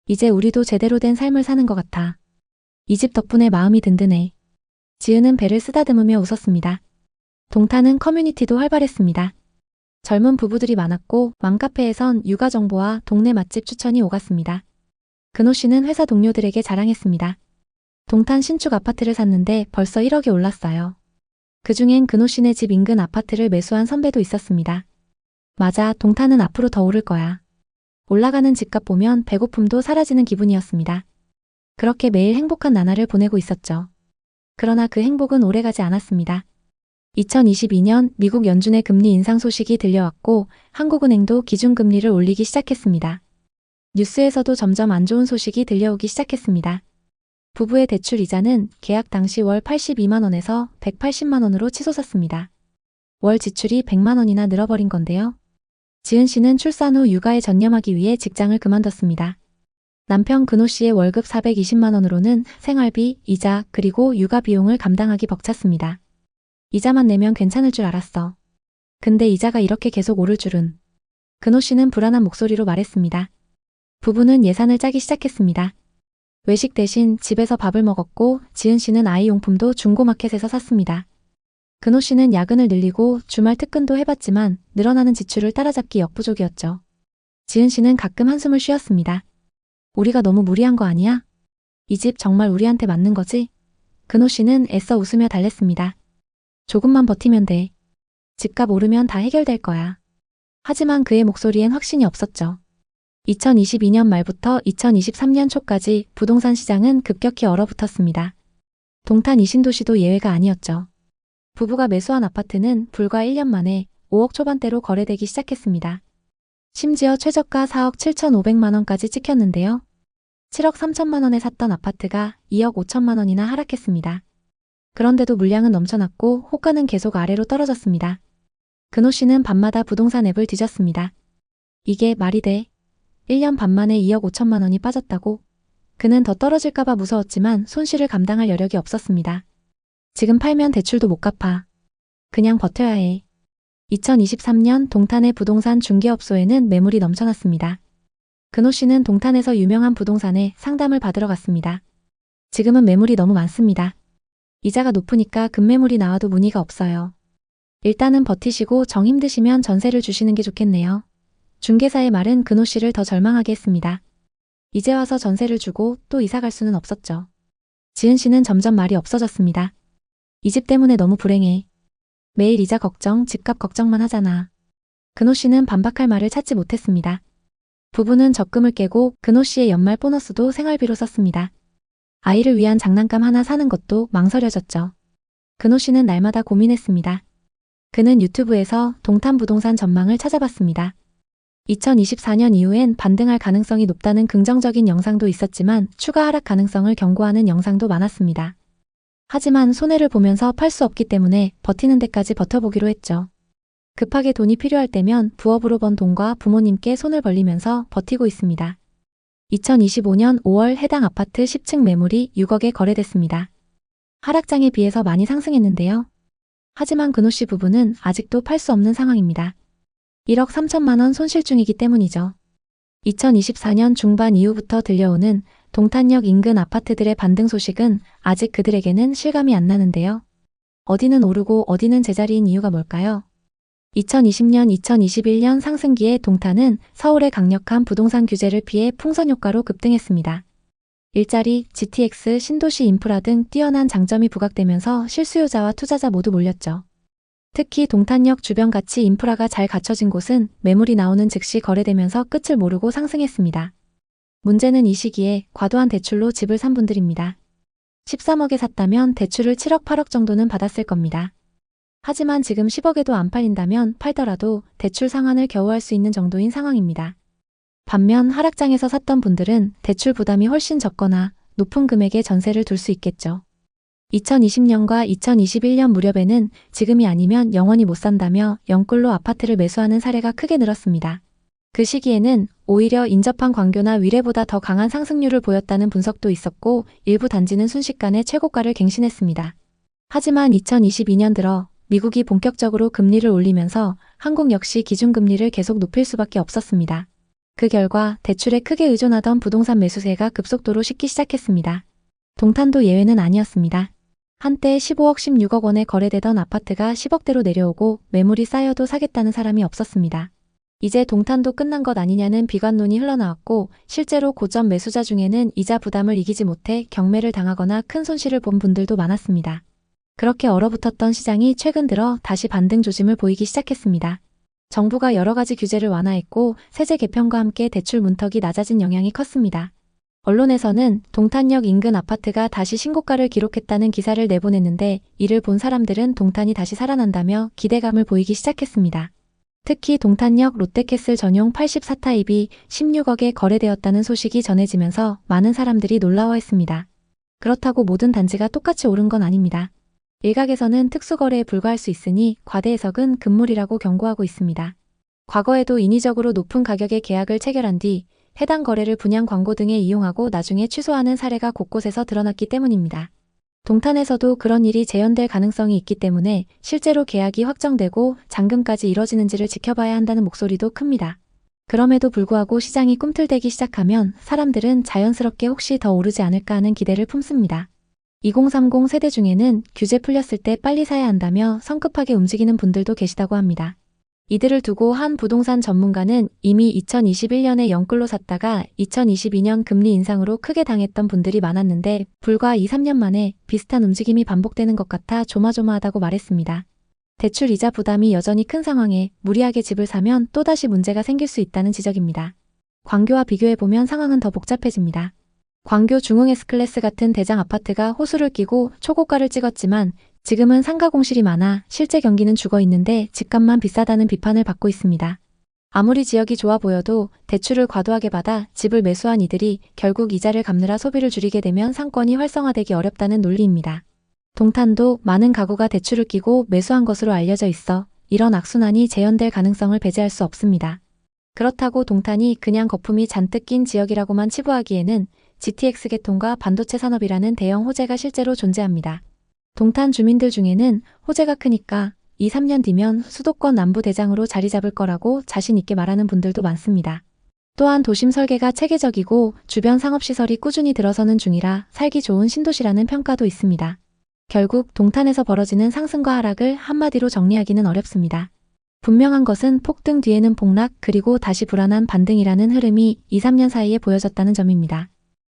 이제 우리도 제대로 된 삶을 사는 것 같아. 이 집 덕분에 마음이 든든해. 지은은 배를 쓰다듬으며 웃었습니다. 동탄은 커뮤니티도 활발했습니다. 젊은 부부들이 많았고 맘카페에선 육아 정보와 동네 맛집 추천이 오갔습니다. 근호 씨는 회사 동료들에게 자랑했습니다. 동탄 신축 아파트를 샀는데 벌써 1억이 올랐어요. 그중엔 근호 씨네 집 인근 아파트를 매수한 선배도 있었습니다. 맞아, 동탄은 앞으로 더 오를 거야. 올라가는 집값 보면 배고픔도 사라지는 기분이었습니다. 그렇게 매일 행복한 나날을 보내고 있었죠. 그러나 그 행복은 오래가지 않았습니다. 2022년 미국 연준의 금리 인상 소식이 들려왔고 한국은행도 기준금리를 올리기 시작했습니다. 뉴스에서도 점점 안 좋은 소식이 들려오기 시작했습니다. 부부의 대출 이자는 계약 당시 월 82만 원에서 180만 원으로 치솟았습니다. 월 지출이 100만 원이나 늘어버린 건데요. 지은 씨는 출산 후 육아에 전념하기 위해 직장을 그만뒀습니다. 남편 근호 씨의 월급 420만 원으로는 생활비, 이자, 그리고 육아 비용을 감당하기 벅찼습니다. 이자만 내면 괜찮을 줄 알았어. 근데 이자가 이렇게 계속 오를 줄은. 근호 씨는 불안한 목소리로 말했습니다. 부부는 예산을 짜기 시작했습니다. 외식 대신 집에서 밥을 먹었고 지은 씨는 아이 용품도 중고마켓에서 샀습니다. 근호 씨는 야근을 늘리고 주말 특근도 해봤지만 늘어나는 지출을 따라잡기 역부족이었죠. 지은 씨는 가끔 한숨을 쉬었습니다. 우리가 너무 무리한 거 아니야? 이 집 정말 우리한테 맞는 거지? 근호 씨는 애써 웃으며 달랬습니다. 조금만 버티면 돼. 집값 오르면 다 해결될 거야. 하지만 그의 목소리엔 확신이 없었죠. 2022년 말부터 2023년 초까지 부동산 시장은 급격히 얼어붙었습니다. 동탄 이 신도시도 예외가 아니었죠. 부부가 매수한 아파트는 불과 1년 만에 5억 초반대로 거래되기 시작했습니다. 심지어 최저가 4억 7,500만 원까지 찍혔는데요. 7억 3천만 원에 샀던 아파트가 2억 5천만 원이나 하락했습니다. 그런데도 물량은 넘쳐났고 호가는 계속 아래로 떨어졌습니다. 근호 씨는 밤마다 부동산 앱을 뒤졌습니다. 이게 말이 돼? 1년 반 만에 2억 5천만 원이 빠졌다고? 그는 더 떨어질까봐 무서웠지만 손실을 감당할 여력이 없었습니다. 지금 팔면 대출도 못 갚아. 그냥 버텨야 해. 2023년 동탄의 부동산 중개업소에는 매물이 넘쳐났습니다. 근호 씨는 동탄에서 유명한 부동산에 상담을 받으러 갔습니다. 지금은 매물이 너무 많습니다. 이자가 높으니까 급매물이 나와도 문의가 없어요. 일단은 버티시고 정 힘드시면 전세를 주시는 게 좋겠네요. 중개사의 말은 근호 씨를 더 절망하게 했습니다. 이제 와서 전세를 주고 또 이사 갈 수는 없었죠. 지은 씨는 점점 말이 없어졌습니다. 이 집 때문에 너무 불행해. 매일 이자 걱정, 집값 걱정만 하잖아. 근호 씨는 반박할 말을 찾지 못했습니다. 부부는 적금을 깨고 근호 씨의 연말 보너스도 생활비로 썼습니다. 아이를 위한 장난감 하나 사는 것도 망설여졌죠. 근호 씨는 날마다 고민했습니다. 그는 유튜브에서 동탄 부동산 전망을 찾아봤습니다. 2024년 이후엔 반등할 가능성이 높다는 긍정적인 영상도 있었지만 추가 하락 가능성을 경고하는 영상도 많았습니다. 하지만 손해를 보면서 팔 수 없기 때문에 버티는 데까지 버텨보기로 했죠. 급하게 돈이 필요할 때면 부업으로 번 돈과 부모님께 손을 벌리면서 버티고 있습니다. 2025년 5월 해당 아파트 10층 매물이 6억에 거래됐습니다. 하락장에 비해서 많이 상승했는데요. 하지만 근호 씨 부부는 아직도 팔 수 없는 상황입니다. 1억 3천만 원 손실 중이기 때문이죠. 2024년 중반 이후부터 들려오는 동탄역 인근 아파트들의 반등 소식은 아직 그들에게는 실감이 안 나는데요. 어디는 오르고 어디는 제자리인 이유가 뭘까요? 2020년, 2021년 상승기에 동탄은 서울의 강력한 부동산 규제를 피해 풍선 효과로 급등했습니다. 일자리, GTX, 신도시 인프라 등 뛰어난 장점이 부각되면서 실수요자와 투자자 모두 몰렸죠. 특히 동탄역 주변 가치 인프라가 잘 갖춰진 곳은 매물이 나오는 즉시 거래되면서 끝을 모르고 상승했습니다. 문제는 이 시기에 과도한 대출로 집을 산 분들입니다. 13억에 샀다면 대출을 7억, 8억 정도는 받았을 겁니다. 하지만 지금 10억에도 안 팔린다면 팔더라도 대출 상환을 겨우 할 수 있는 정도인 상황입니다. 반면 하락장에서 샀던 분들은 대출 부담이 훨씬 적거나 높은 금액의 전세를 둘 수 있겠죠. 2020년과 2021년 무렵에는 지금이 아니면 영원히 못 산다며 영끌로 아파트를 매수하는 사례가 크게 늘었습니다. 그 시기에는 오히려 인접한 광교나 위례보다 더 강한 상승률을 보였다는 분석도 있었고 일부 단지는 순식간에 최고가를 갱신했습니다. 하지만 2022년 들어 미국이 본격적으로 금리를 올리면서 한국 역시 기준금리를 계속 높일 수밖에 없었습니다. 그 결과 대출에 크게 의존하던 부동산 매수세가 급속도로 식기 시작했습니다. 동탄도 예외는 아니었습니다. 한때 15억, 16억 원에 거래되던 아파트가 10억대로 내려오고 매물이 쌓여도 사겠다는 사람이 없었습니다. 이제 동탄도 끝난 것 아니냐는 비관론이 흘러나왔고 실제로 고점 매수자 중에는 이자 부담을 이기지 못해 경매를 당하거나 큰 손실을 본 분들도 많았습니다. 그렇게 얼어붙었던 시장이 최근 들어 다시 반등 조짐을 보이기 시작했습니다. 정부가 여러 가지 규제를 완화했고 세제 개편과 함께 대출 문턱이 낮아진 영향이 컸습니다. 언론에서는 동탄역 인근 아파트가 다시 신고가를 기록했다는 기사를 내보냈는데 이를 본 사람들은 동탄이 다시 살아난다며 기대감을 보이기 시작했습니다. 특히 동탄역 롯데캐슬 전용 84타입이 16억에 거래되었다는 소식이 전해지면서 많은 사람들이 놀라워했습니다. 그렇다고 모든 단지가 똑같이 오른 건 아닙니다. 일각에서는 특수거래에 불과할 수 있으니 과대 해석은 금물이라고 경고하고 있습니다. 과거에도 인위적으로 높은 가격의 계약을 체결한 뒤 해당 거래를 분양 광고 등에 이용하고 나중에 취소하는 사례가 곳곳에서 드러났기 때문입니다. 동탄에서도 그런 일이 재현될 가능성이 있기 때문에 실제로 계약이 확정되고 잔금까지 이뤄지는지를 지켜봐야 한다는 목소리도 큽니다. 그럼에도 불구하고 시장이 꿈틀대기 시작하면 사람들은 자연스럽게 혹시 더 오르지 않을까 하는 기대를 품습니다. 2030 세대 중에는 규제 풀렸을 때 빨리 사야 한다며 성급하게 움직이는 분들도 계시다고 합니다. 이들을 두고 한 부동산 전문가는 이미 2021년에 영끌로 샀다가 2022년 금리 인상으로 크게 당했던 분들이 많았는데 불과 2, 3년 만에 비슷한 움직임이 반복되는 것 같아 조마조마하다고 말했습니다. 대출 이자 부담이 여전히 큰 상황에 무리하게 집을 사면 또다시 문제가 생길 수 있다는 지적입니다. 광교와 비교해보면 상황은 더 복잡해집니다. 광교 중흥 S클래스 같은 대장 아파트가 호수를 끼고 초고가를 찍었지만 지금은 상가 공실이 많아 실제 경기는 죽어있는데 집값만 비싸다는 비판을 받고 있습니다. 아무리 지역이 좋아 보여도 대출을 과도하게 받아 집을 매수한 이들이 결국 이자를 갚느라 소비를 줄이게 되면 상권이 활성화되기 어렵다는 논리입니다. 동탄도 많은 가구가 대출을 끼고 매수한 것으로 알려져 있어 이런 악순환이 재현될 가능성을 배제할 수 없습니다. 그렇다고 동탄이 그냥 거품이 잔뜩 낀 지역이라고만 치부하기에는 GTX 계통과 반도체 산업이라는 대형 호재가 실제로 존재합니다. 동탄 주민들 중에는 호재가 크니까 2, 3년 뒤면 수도권 남부 대장으로 자리 잡을 거라고 자신 있게 말하는 분들도 많습니다. 또한 도심 설계가 체계적이고 주변 상업시설이 꾸준히 들어서는 중이라 살기 좋은 신도시라는 평가도 있습니다. 결국 동탄에서 벌어지는 상승과 하락을 한마디로 정리하기는 어렵습니다. 분명한 것은 폭등 뒤에는 폭락 그리고 다시 불안한 반등이라는 흐름이 2, 3년 사이에 보여졌다는 점입니다.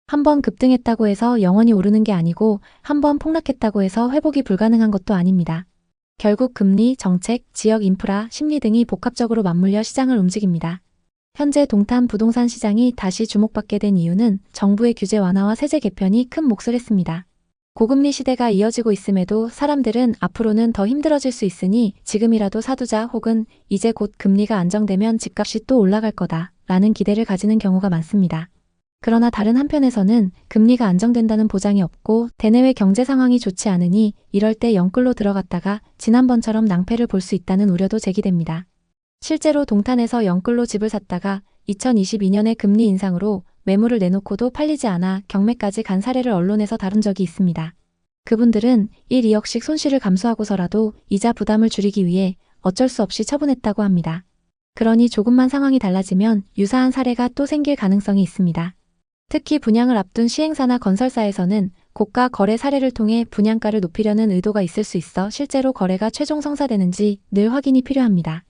한번 급등했다고 해서 영원히 오르는 게 아니고 한번 폭락했다고 해서 회복이 불가능한 것도 아닙니다. 결국 금리, 정책, 지역 인프라, 심리 등이 복합적으로 맞물려 시장을 움직입니다. 현재 동탄 부동산 시장이 다시 주목받게 된 이유는 정부의 규제 완화와 세제 개편이 큰 몫을 했습니다. 고금리 시대가 이어지고 있음에도 사람들은 앞으로는 더 힘들어질 수 있으니 지금이라도 사두자 혹은 이제 곧 금리가 안정되면 집값이 또 올라갈 거다 라는 기대를 가지는 경우가 많습니다. 그러나 다른 한편에서는 금리가 안정된다는 보장이 없고 대내외 경제 상황이 좋지 않으니 이럴 때 영끌로 들어갔다가 지난번처럼 낭패를 볼 수 있다는 우려도 제기됩니다. 실제로 동탄에서 영끌로 집을 샀다가 2022년에 금리 인상으로 매물을 내놓고도 팔리지 않아 경매까지 간 사례를 언론에서 다룬 적이 있습니다. 그분들은 1, 2억씩 손실을 감수하고서라도 이자 부담을 줄이기 위해 어쩔 수 없이 처분했다고 합니다. 그러니 조금만 상황이 달라지면 유사한 사례가 또 생길 가능성이 있습니다. 특히 분양을 앞둔 시행사나 건설사에서는 고가 거래 사례를 통해 분양가를 높이려는 의도가 있을 수 있어 실제로 거래가 최종 성사되는지 늘 확인이 필요합니다.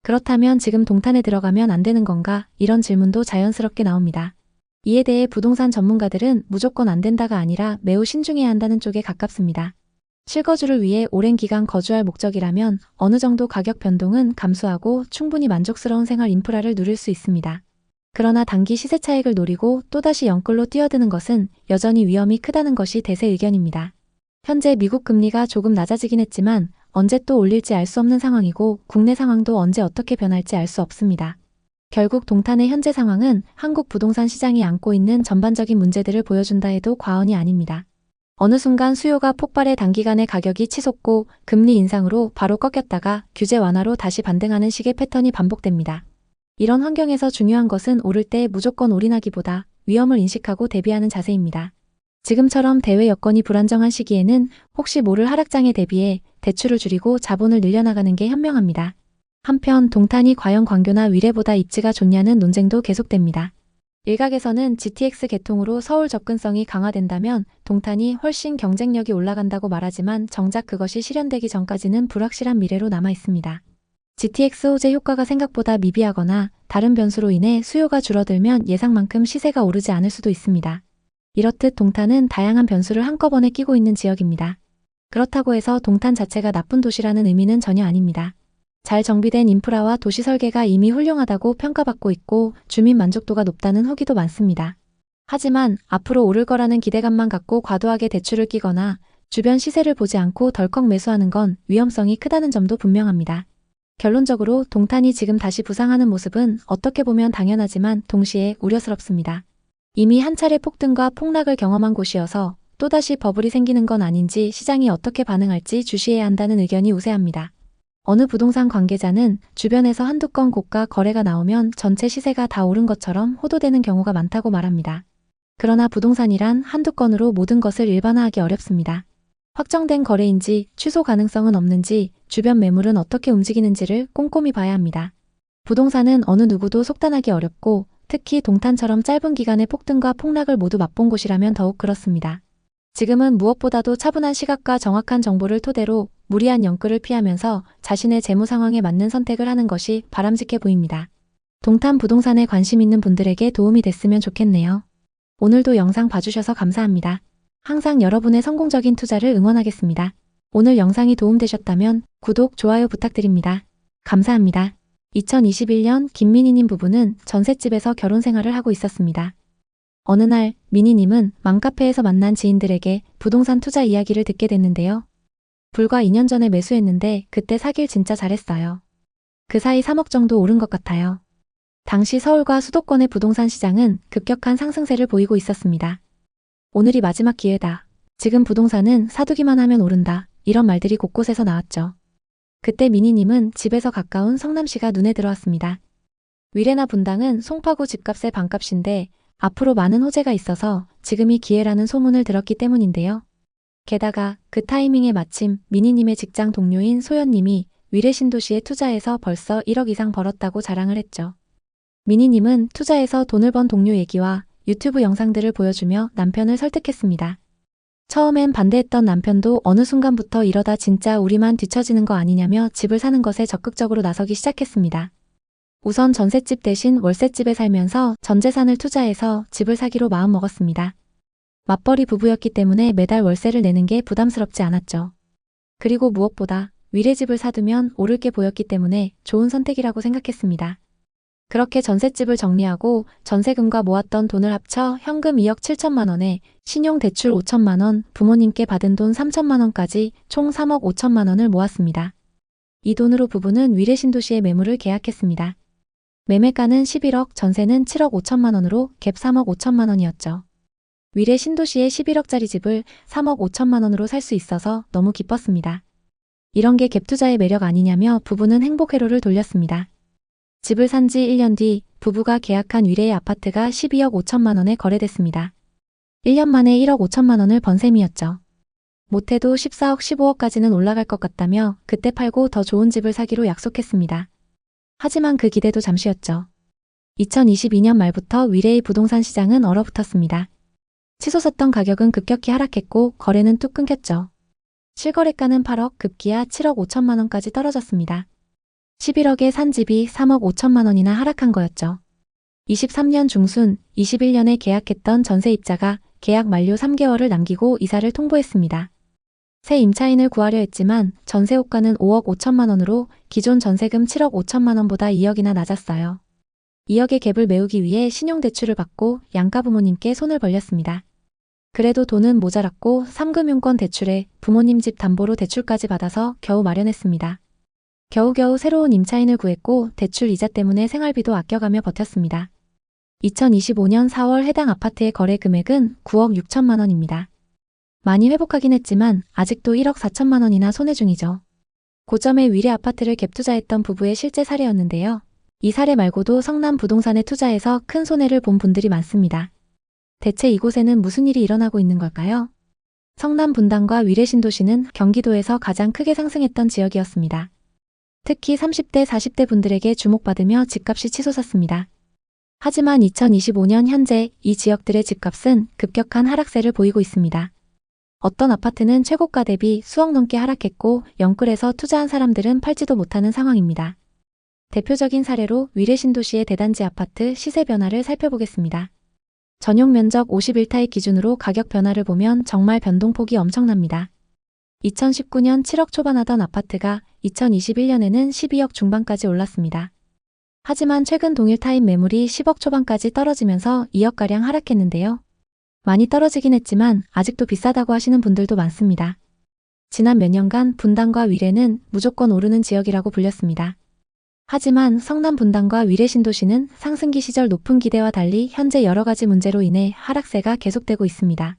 그렇다면 지금 동탄에 들어가면 안 되는 건가? 이런 질문도 자연스럽게 나옵니다. 이에 대해 부동산 전문가들은 무조건 안 된다가 아니라 매우 신중해야 한다는 쪽에 가깝습니다. 실거주를 위해 오랜 기간 거주할 목적이라면 어느 정도 가격 변동은 감수하고 충분히 만족스러운 생활 인프라를 누릴 수 있습니다. 그러나 단기 시세 차익을 노리고 또다시 영끌로 뛰어드는 것은 여전히 위험이 크다는 것이 대세 의견입니다. 현재 미국 금리가 조금 낮아지긴 했지만 언제 또 올릴지 알 수 없는 상황이고 국내 상황도 언제 어떻게 변할지 알 수 없습니다. 결국 동탄의 현재 상황은 한국 부동산 시장이 안고 있는 전반적인 문제들을 보여준다 해도 과언이 아닙니다. 어느 순간 수요가 폭발해 단기간에 가격이 치솟고 금리 인상으로 바로 꺾였다가 규제 완화로 다시 반등하는 식의 패턴이 반복됩니다. 이런 환경에서 중요한 것은 오를 때 무조건 올인하기보다 위험을 인식하고 대비하는 자세입니다. 지금처럼 대외 여건이 불안정한 시기에는 혹시 모를 하락장에 대비해 대출을 줄이고 자본을 늘려나가는 게 현명합니다. 한편 동탄이 과연 광교나 위례보다 입지가 좋냐는 논쟁도 계속됩니다. 일각에서는 GTX 개통으로 서울 접근성이 강화된다면 동탄이 훨씬 경쟁력이 올라간다고 말하지만 정작 그것이 실현되기 전까지는 불확실한 미래로 남아 있습니다. GTX 호재 효과가 생각보다 미비하거나 다른 변수로 인해 수요가 줄어들면 예상만큼 시세가 오르지 않을 수도 있습니다. 이렇듯 동탄은 다양한 변수를 한꺼번에 끼고 있는 지역입니다. 그렇다고 해서 동탄 자체가 나쁜 도시라는 의미는 전혀 아닙니다. 잘 정비된 인프라와 도시 설계가 이미 훌륭하다고 평가받고 있고 주민 만족도가 높다는 후기도 많습니다. 하지만 앞으로 오를 거라는 기대감만 갖고 과도하게 대출을 끼거나 주변 시세를 보지 않고 덜컥 매수하는 건 위험성이 크다는 점도 분명합니다. 결론적으로 동탄이 지금 다시 부상하는 모습은 어떻게 보면 당연하지만 동시에 우려스럽습니다. 이미 한 차례 폭등과 폭락을 경험한 곳이어서 또다시 버블이 생기는 건 아닌지 시장이 어떻게 반응할지 주시해야 한다는 의견이 우세합니다. 어느 부동산 관계자는 주변에서 한두 건 고가 거래가 나오면 전체 시세가 다 오른 것처럼 호도되는 경우가 많다고 말합니다. 그러나 부동산이란 한두 건으로 모든 것을 일반화하기 어렵습니다. 확정된 거래인지 취소 가능성은 없는지 주변 매물은 어떻게 움직이는지를 꼼꼼히 봐야 합니다. 부동산은 어느 누구도 속단하기 어렵고 특히 동탄처럼 짧은 기간의 폭등과 폭락을 모두 맛본 곳이라면 더욱 그렇습니다. 지금은 무엇보다도 차분한 시각과 정확한 정보를 토대로 무리한 영끌을 피하면서 자신의 재무 상황에 맞는 선택을 하는 것이 바람직해 보입니다. 동탄 부동산에 관심 있는 분들에게 도움이 됐으면 좋겠네요. 오늘도 영상 봐주셔서 감사합니다. 항상 여러분의 성공적인 투자를 응원하겠습니다. 오늘 영상이 도움되셨다면 구독, 좋아요 부탁드립니다. 감사합니다. 2021년 김민희님 부부는 전셋집에서 결혼 생활을 하고 있었습니다. 어느 날 민희님은 맘카페에서 만난 지인들에게 부동산 투자 이야기를 듣게 됐는데요. 불과 2년 전에 매수했는데 그때 사길 진짜 잘했어요. 그 사이 3억 정도 오른 것 같아요. 당시 서울과 수도권의 부동산 시장은 급격한 상승세를 보이고 있었습니다. 오늘이 마지막 기회다. 지금 부동산은 사두기만 하면 오른다. 이런 말들이 곳곳에서 나왔죠. 그때 민희님은 집에서 가까운 성남시가 눈에 들어왔습니다. 위례나 분당은 송파구 집값의 반값인데 앞으로 많은 호재가 있어서 지금이 기회라는 소문을 들었기 때문인데요. 게다가 그 타이밍에 마침 민희님의 직장 동료인 소연님이 위례 신도시에 투자해서 벌써 1억 이상 벌었다고 자랑을 했죠. 민희님은 투자해서 돈을 번 동료 얘기와 유튜브 영상들을 보여주며 남편을 설득했습니다. 처음엔 반대했던 남편도 어느 순간부터 이러다 진짜 우리만 뒤처지는 거 아니냐며 집을 사는 것에 적극적으로 나서기 시작했습니다. 우선 전셋집 대신 월세집에 살면서 전 재산을 투자해서 집을 사기로 마음먹었습니다. 맞벌이 부부였기 때문에 매달 월세를 내는 게 부담스럽지 않았죠. 그리고 무엇보다 위례집을 사두면 오를 게 보였기 때문에 좋은 선택이라고 생각했습니다. 그렇게 전셋집을 정리하고 전세금과 모았던 돈을 합쳐 현금 2억 7천만 원에 신용대출 5천만 원, 부모님께 받은 돈 3천만 원까지 총 3억 5천만 원을 모았습니다. 이 돈으로 부부는 위례 신도시에 매물을 계약했습니다. 매매가는 11억, 전세는 7억 5천만 원으로 갭 3억 5천만 원이었죠. 위례 신도시에 11억짜리 집을 3억 5천만 원으로 살 수 있어서 너무 기뻤습니다. 이런 게 갭 투자의 매력 아니냐며 부부는 행복 회로를 돌렸습니다. 집을 산 지 1년 뒤 부부가 계약한 위례의 아파트가 12억 5천만 원에 거래됐습니다. 1년 만에 1억 5천만 원을 번 셈이었죠. 못해도 14억 15억까지는 올라갈 것 같다며 그때 팔고 더 좋은 집을 사기로 약속했습니다. 하지만 그 기대도 잠시였죠. 2022년 말부터 위례의 부동산 시장은 얼어붙었습니다. 치솟았던 가격은 급격히 하락했고 거래는 뚝 끊겼죠. 실거래가는 8억, 급기야 7억 5천만 원까지 떨어졌습니다. 11억에 산 집이 3억 5천만 원이나 하락한 거였죠. 23년 중순 21년에 계약했던 전세입자가 계약 만료 3개월을 남기고 이사를 통보했습니다. 새 임차인을 구하려 했지만 전세호가는 5억 5천만 원으로 기존 전세금 7억 5천만 원보다 2억이나 낮았어요. 2억의 갭을 메우기 위해 신용대출을 받고 양가 부모님께 손을 벌렸습니다. 그래도 돈은 모자랐고 3금융권 대출에 부모님 집 담보로 대출까지 받아서 겨우 마련했습니다. 겨우겨우 새로운 임차인을 구했고 대출 이자 때문에 생활비도 아껴가며 버텼습니다. 2025년 4월 해당 아파트의 거래 금액은 9억 6천만 원입니다. 많이 회복하긴 했지만 아직도 1억 4천만 원이나 손해 중이죠. 고점에 위례 아파트를 갭투자했던 부부의 실제 사례였는데요. 이 사례 말고도 성남 부동산에 투자해서 큰 손해를 본 분들이 많습니다. 대체 이곳에는 무슨 일이 일어나고 있는 걸까요? 성남 분당과 위례 신도시는 경기도에서 가장 크게 상승했던 지역이었습니다. 특히 30대, 40대 분들에게 주목받으며 집값이 치솟았습니다. 하지만 2025년 현재 이 지역들의 집값은 급격한 하락세를 보이고 있습니다. 어떤 아파트는 최고가 대비 수억 넘게 하락했고 영끌에서 투자한 사람들은 팔지도 못하는 상황입니다. 대표적인 사례로 위례 신도시의 대단지 아파트 시세 변화를 살펴보겠습니다. 전용 면적 51타입 기준으로 가격 변화를 보면 정말 변동폭이 엄청납니다. 2019년 7억 초반하던 아파트가 2021년에는 12억 중반까지 올랐습니다. 하지만 최근 동일 타입 매물이 10억 초반까지 떨어지면서 2억가량 하락했는데요. 많이 떨어지긴 했지만 아직도 비싸다고 하시는 분들도 많습니다. 지난 몇 년간 분당과 위례는 무조건 오르는 지역이라고 불렸습니다. 하지만 성남 분당과 위례 신도시는 상승기 시절 높은 기대와 달리 현재 여러 가지 문제로 인해 하락세가 계속되고 있습니다.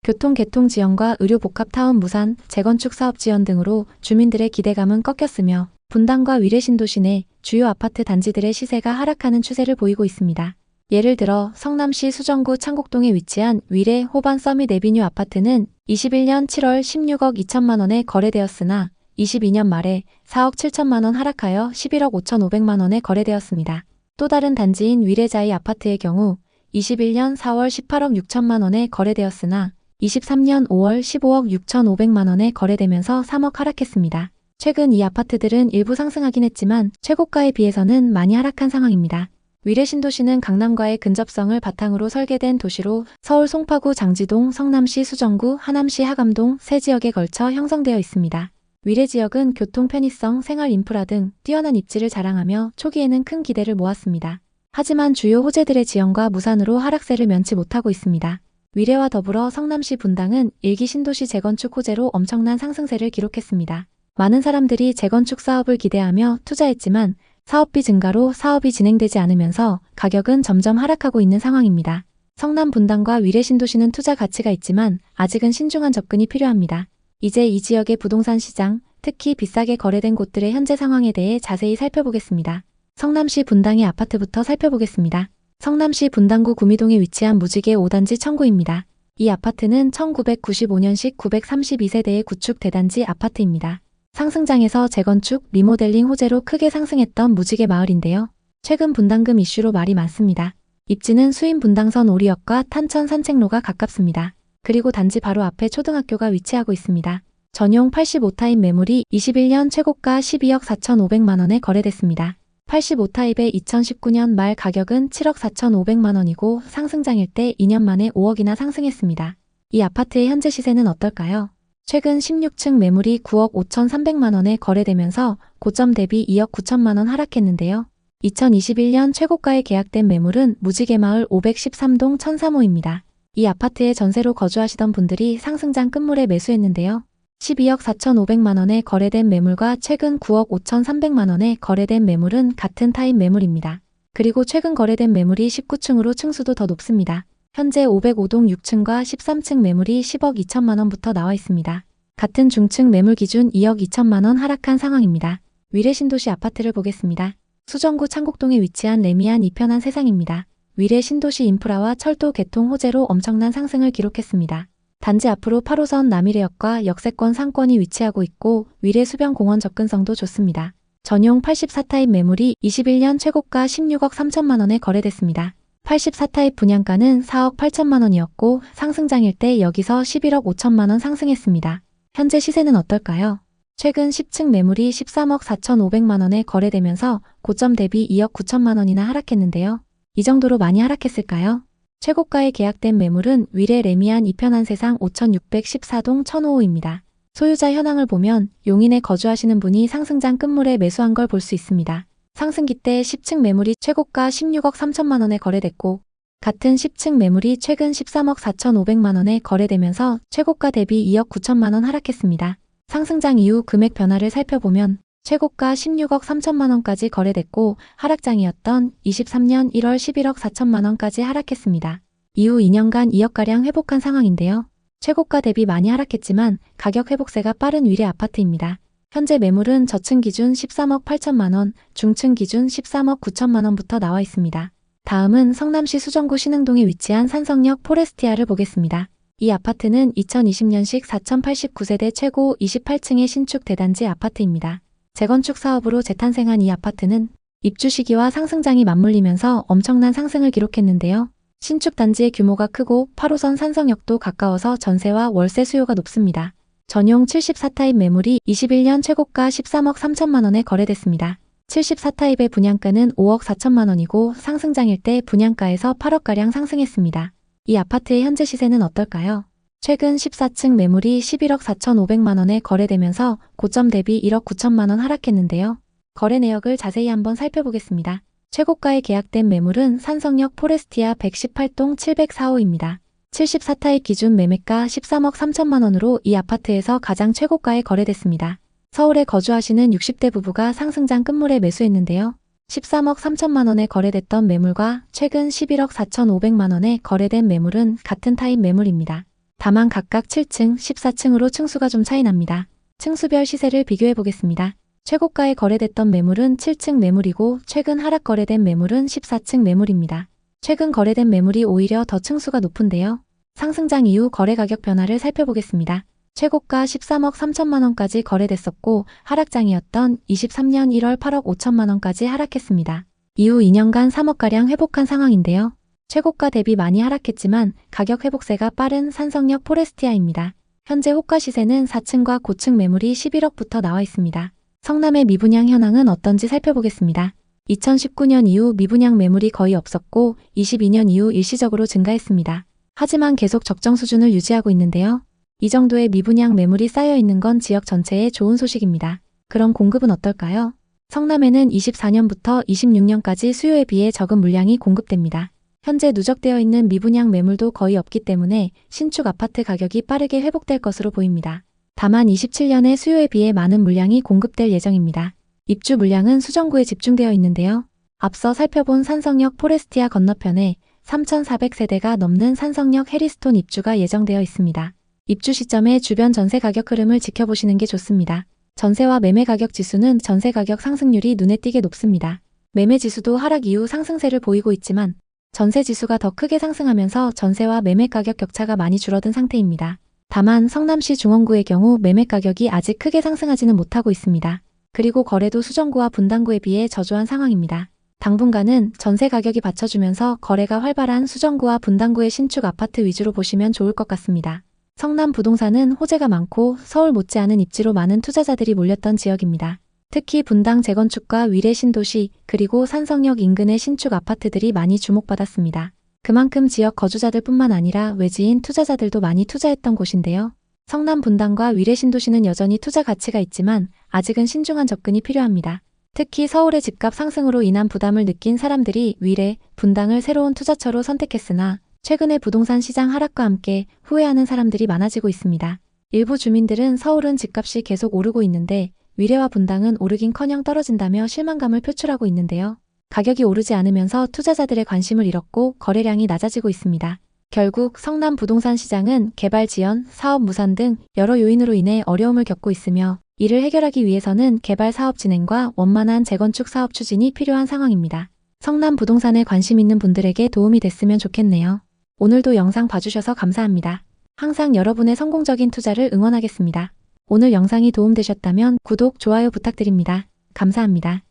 교통 개통 지연과 의료 복합 타운 무산, 재건축 사업 지연 등으로 주민들의 기대감은 꺾였으며 분당과 위례 신도시 내 주요 아파트 단지들의 시세가 하락하는 추세를 보이고 있습니다. 예를 들어 성남시 수정구 창곡동에 위치한 위례 호반 서밋 에비뉴 아파트는 21년 7월 16억 2천만 원에 거래되었으나 22년 말에 4억 7천만 원 하락하여 11억 5,500만 원에 거래되었습니다. 또 다른 단지인 위례자이 아파트의 경우 21년 4월 18억 6천만 원에 거래되었으나 23년 5월 15억 6,500만 원에 거래되면서 3억 하락했습니다. 최근 이 아파트들은 일부 상승하긴 했지만 최고가에 비해서는 많이 하락한 상황입니다. 위례 신도시는 강남과의 근접성을 바탕으로 설계된 도시로 서울 송파구 장지동, 성남시 수정구, 하남시 하감동 세 지역에 걸쳐 형성되어 있습니다. 위례 지역은 교통 편의성, 생활 인프라 등 뛰어난 입지를 자랑하며 초기에는 큰 기대를 모았습니다. 하지만 주요 호재들의 지연과 무산으로 하락세를 면치 못하고 있습니다. 위례와 더불어 성남시 분당은 일기 신도시 재건축 호재로 엄청난 상승세를 기록했습니다. 많은 사람들이 재건축 사업을 기대하며 투자했지만 사업비 증가로 사업이 진행되지 않으면서 가격은 점점 하락하고 있는 상황입니다. 성남 분당과 위례 신도시는 투자 가치가 있지만 아직은 신중한 접근이 필요합니다. 이제 이 지역의 부동산 시장, 특히 비싸게 거래된 곳들의 현재 상황에 대해 자세히 살펴보겠습니다. 성남시 분당의 아파트부터 살펴보겠습니다. 성남시 분당구 구미동에 위치한 무지개 5단지 청구입니다. 이 아파트는 1995년식 932세대의 구축 대단지 아파트입니다. 상승장에서 재건축, 리모델링 호재로 크게 상승했던 무지개 마을인데요. 최근 분당금 이슈로 말이 많습니다. 입지는 수인 분당선 오리역과 탄천 산책로가 가깝습니다. 그리고 단지 바로 앞에 초등학교가 위치하고 있습니다. 전용 85타입 매물이 21년 최고가 12억 4,500만 원에 거래됐습니다. 85타입의 2019년 말 가격은 7억 4,500만 원이고 상승장일 때 2년 만에 5억이나 상승했습니다. 이 아파트의 현재 시세는 어떨까요? 최근 16층 매물이 9억 5,300만 원에 거래되면서 고점 대비 2억 9천만 원 하락했는데요. 2021년 최고가에 계약된 매물은 무지개마을 513동 1003호입니다. 이 아파트에 전세로 거주하시던 분들이 상승장 끝물에 매수했는데요. 12억 4,500만 원에 거래된 매물과 최근 9억 5,300만 원에 거래된 매물은 같은 타입 매물입니다. 그리고 최근 거래된 매물이 19층으로 층수도 더 높습니다. 현재 505동 6층과 13층 매물이 10억 2천만 원부터 나와 있습니다. 같은 중층 매물 기준 2억 2천만 원 하락한 상황입니다. 위례 신도시 아파트를 보겠습니다. 수정구 창곡동에 위치한 레미안 이편한 세상입니다. 위례 신도시 인프라와 철도 개통 호재로 엄청난 상승을 기록했습니다. 단지 앞으로 8호선 남이래역과 역세권 상권이 위치하고 있고 위례 수변공원 접근성도 좋습니다. 전용 84타입 매물이 21년 최고가 16억 3천만 원에 거래됐습니다. 84타입 분양가는 4억 8천만 원이었고 상승장일 때 여기서 11억 5천만 원 상승했습니다. 현재 시세는 어떨까요? 최근 10층 매물이 13억 4,500만 원에 거래되면서 고점 대비 2억 9천만 원이나 하락했는데요. 이 정도로 많이 하락했을까요? 최고가에 계약된 매물은 위례 레미안 이편한 세상 5614동 1005호입니다. 소유자 현황을 보면 용인에 거주하시는 분이 상승장 끝물에 매수한 걸 볼 수 있습니다. 상승기 때 10층 매물이 최고가 16억 3천만 원에 거래됐고 같은 10층 매물이 최근 13억 4,500만 원에 거래되면서 최고가 대비 2억 9천만 원 하락했습니다. 상승장 이후 금액 변화를 살펴보면 최고가 16억 3천만 원까지 거래됐고 하락장이었던 23년 1월 11억 4천만 원까지 하락했습니다. 이후 2년간 2억가량 회복한 상황인데요. 최고가 대비 많이 하락했지만 가격 회복세가 빠른 위례 아파트입니다. 현재 매물은 저층 기준 13억 8천만 원, 중층 기준 13억 9천만 원부터 나와 있습니다. 다음은 성남시 수정구 신흥동에 위치한 산성역 포레스티아를 보겠습니다. 이 아파트는 2020년식 4089세대 최고 28층의 신축 대단지 아파트입니다. 재건축 사업으로 재탄생한 이 아파트는 입주 시기와 상승장이 맞물리면서 엄청난 상승을 기록했는데요. 신축 단지의 규모가 크고 8호선 산성역도 가까워서 전세와 월세 수요가 높습니다. 전용 74타입 매물이 21년 최고가 13억 3천만 원에 거래됐습니다. 74타입의 분양가는 5억 4천만 원이고 상승장일 때 분양가에서 8억가량 상승했습니다. 이 아파트의 현재 시세는 어떨까요? 최근 14층 매물이 11억 4,500만 원에 거래되면서 고점 대비 1억 9천만 원 하락했는데요. 거래 내역을 자세히 한번 살펴보겠습니다. 최고가에 계약된 매물은 산성역 포레스티아 118동 704호입니다. 74타입 기준 매매가 13억 3천만 원으로 이 아파트에서 가장 최고가에 거래됐습니다. 서울에 거주하시는 60대 부부가 상승장 끝물에 매수했는데요. 13억 3천만 원에 거래됐던 매물과 최근 11억 4,500만 원에 거래된 매물은 같은 타입 매물입니다. 다만 각각 7층, 14층으로 층수가 좀 차이 납니다. 층수별 시세를 비교해 보겠습니다. 최고가에 거래됐던 매물은 7층 매물이고 최근 하락 거래된 매물은 14층 매물입니다. 최근 거래된 매물이 오히려 더 층수가 높은데요. 상승장 이후 거래 가격 변화를 살펴보겠습니다. 최고가 13억 3천만 원까지 거래됐었고 하락장이었던 23년 1월 8억 5천만 원까지 하락했습니다. 이후 2년간 3억가량 회복한 상황인데요. 최고가 대비 많이 하락했지만 가격 회복세가 빠른 산성역 포레스티아입니다. 현재 호가 시세는 4층과 고층 매물이 11억부터 나와 있습니다. 성남의 미분양 현황은 어떤지 살펴보겠습니다. 2019년 이후 미분양 매물이 거의 없었고 22년 이후 일시적으로 증가했습니다. 하지만 계속 적정 수준을 유지하고 있는데요. 이 정도의 미분양 매물이 쌓여 있는 건 지역 전체에 좋은 소식입니다. 그럼 공급은 어떨까요? 성남에는 24년부터 26년까지 수요에 비해 적은 물량이 공급됩니다. 현재 누적되어 있는 미분양 매물도 거의 없기 때문에 신축 아파트 가격이 빠르게 회복될 것으로 보입니다. 다만 27년에 수요에 비해 많은 물량이 공급될 예정입니다. 입주 물량은 수정구에 집중되어 있는데요. 앞서 살펴본 산성역 포레스티아 건너편에 3,400세대가 넘는 산성역 해리스톤 입주가 예정되어 있습니다. 입주 시점에 주변 전세 가격 흐름을 지켜보시는 게 좋습니다. 전세와 매매 가격 지수는 전세 가격 상승률이 눈에 띄게 높습니다. 매매 지수도 하락 이후 상승세를 보이고 있지만 전세 지수가 더 크게 상승하면서 전세와 매매 가격 격차가 많이 줄어든 상태입니다. 다만 성남시 중원구의 경우 매매 가격이 아직 크게 상승하지는 못하고 있습니다. 그리고 거래도 수정구와 분당구에 비해 저조한 상황입니다. 당분간은 전세 가격이 받쳐주면서 거래가 활발한 수정구와 분당구의 신축 아파트 위주로 보시면 좋을 것 같습니다. 성남 부동산은 호재가 많고 서울 못지않은 입지로 많은 투자자들이 몰렸던 지역입니다. 특히 분당 재건축과 위례 신도시 그리고 산성역 인근의 신축 아파트들이 많이 주목받았습니다. 그만큼 지역 거주자들 뿐만 아니라 외지인 투자자들도 많이 투자했던 곳인데요. 성남 분당과 위례 신도시는 여전히 투자 가치가 있지만 아직은 신중한 접근이 필요합니다. 특히 서울의 집값 상승으로 인한 부담을 느낀 사람들이 위례, 분당을 새로운 투자처로 선택했으나 최근의 부동산 시장 하락과 함께 후회하는 사람들이 많아지고 있습니다. 일부 주민들은 서울은 집값이 계속 오르고 있는데 위례와 분당은 오르긴커녕 떨어진다며 실망감을 표출하고 있는데요. 가격이 오르지 않으면서 투자자들의 관심을 잃었고 거래량이 낮아지고 있습니다. 결국 성남 부동산 시장은 개발 지연, 사업 무산 등 여러 요인으로 인해 어려움을 겪고 있으며 이를 해결하기 위해서는 개발 사업 진행과 원만한 재건축 사업 추진이 필요한 상황입니다. 성남 부동산에 관심 있는 분들에게 도움이 됐으면 좋겠네요. 오늘도 영상 봐주셔서 감사합니다. 항상 여러분의 성공적인 투자를 응원하겠습니다. 오늘 영상이 도움되셨다면 구독, 좋아요 부탁드립니다. 감사합니다.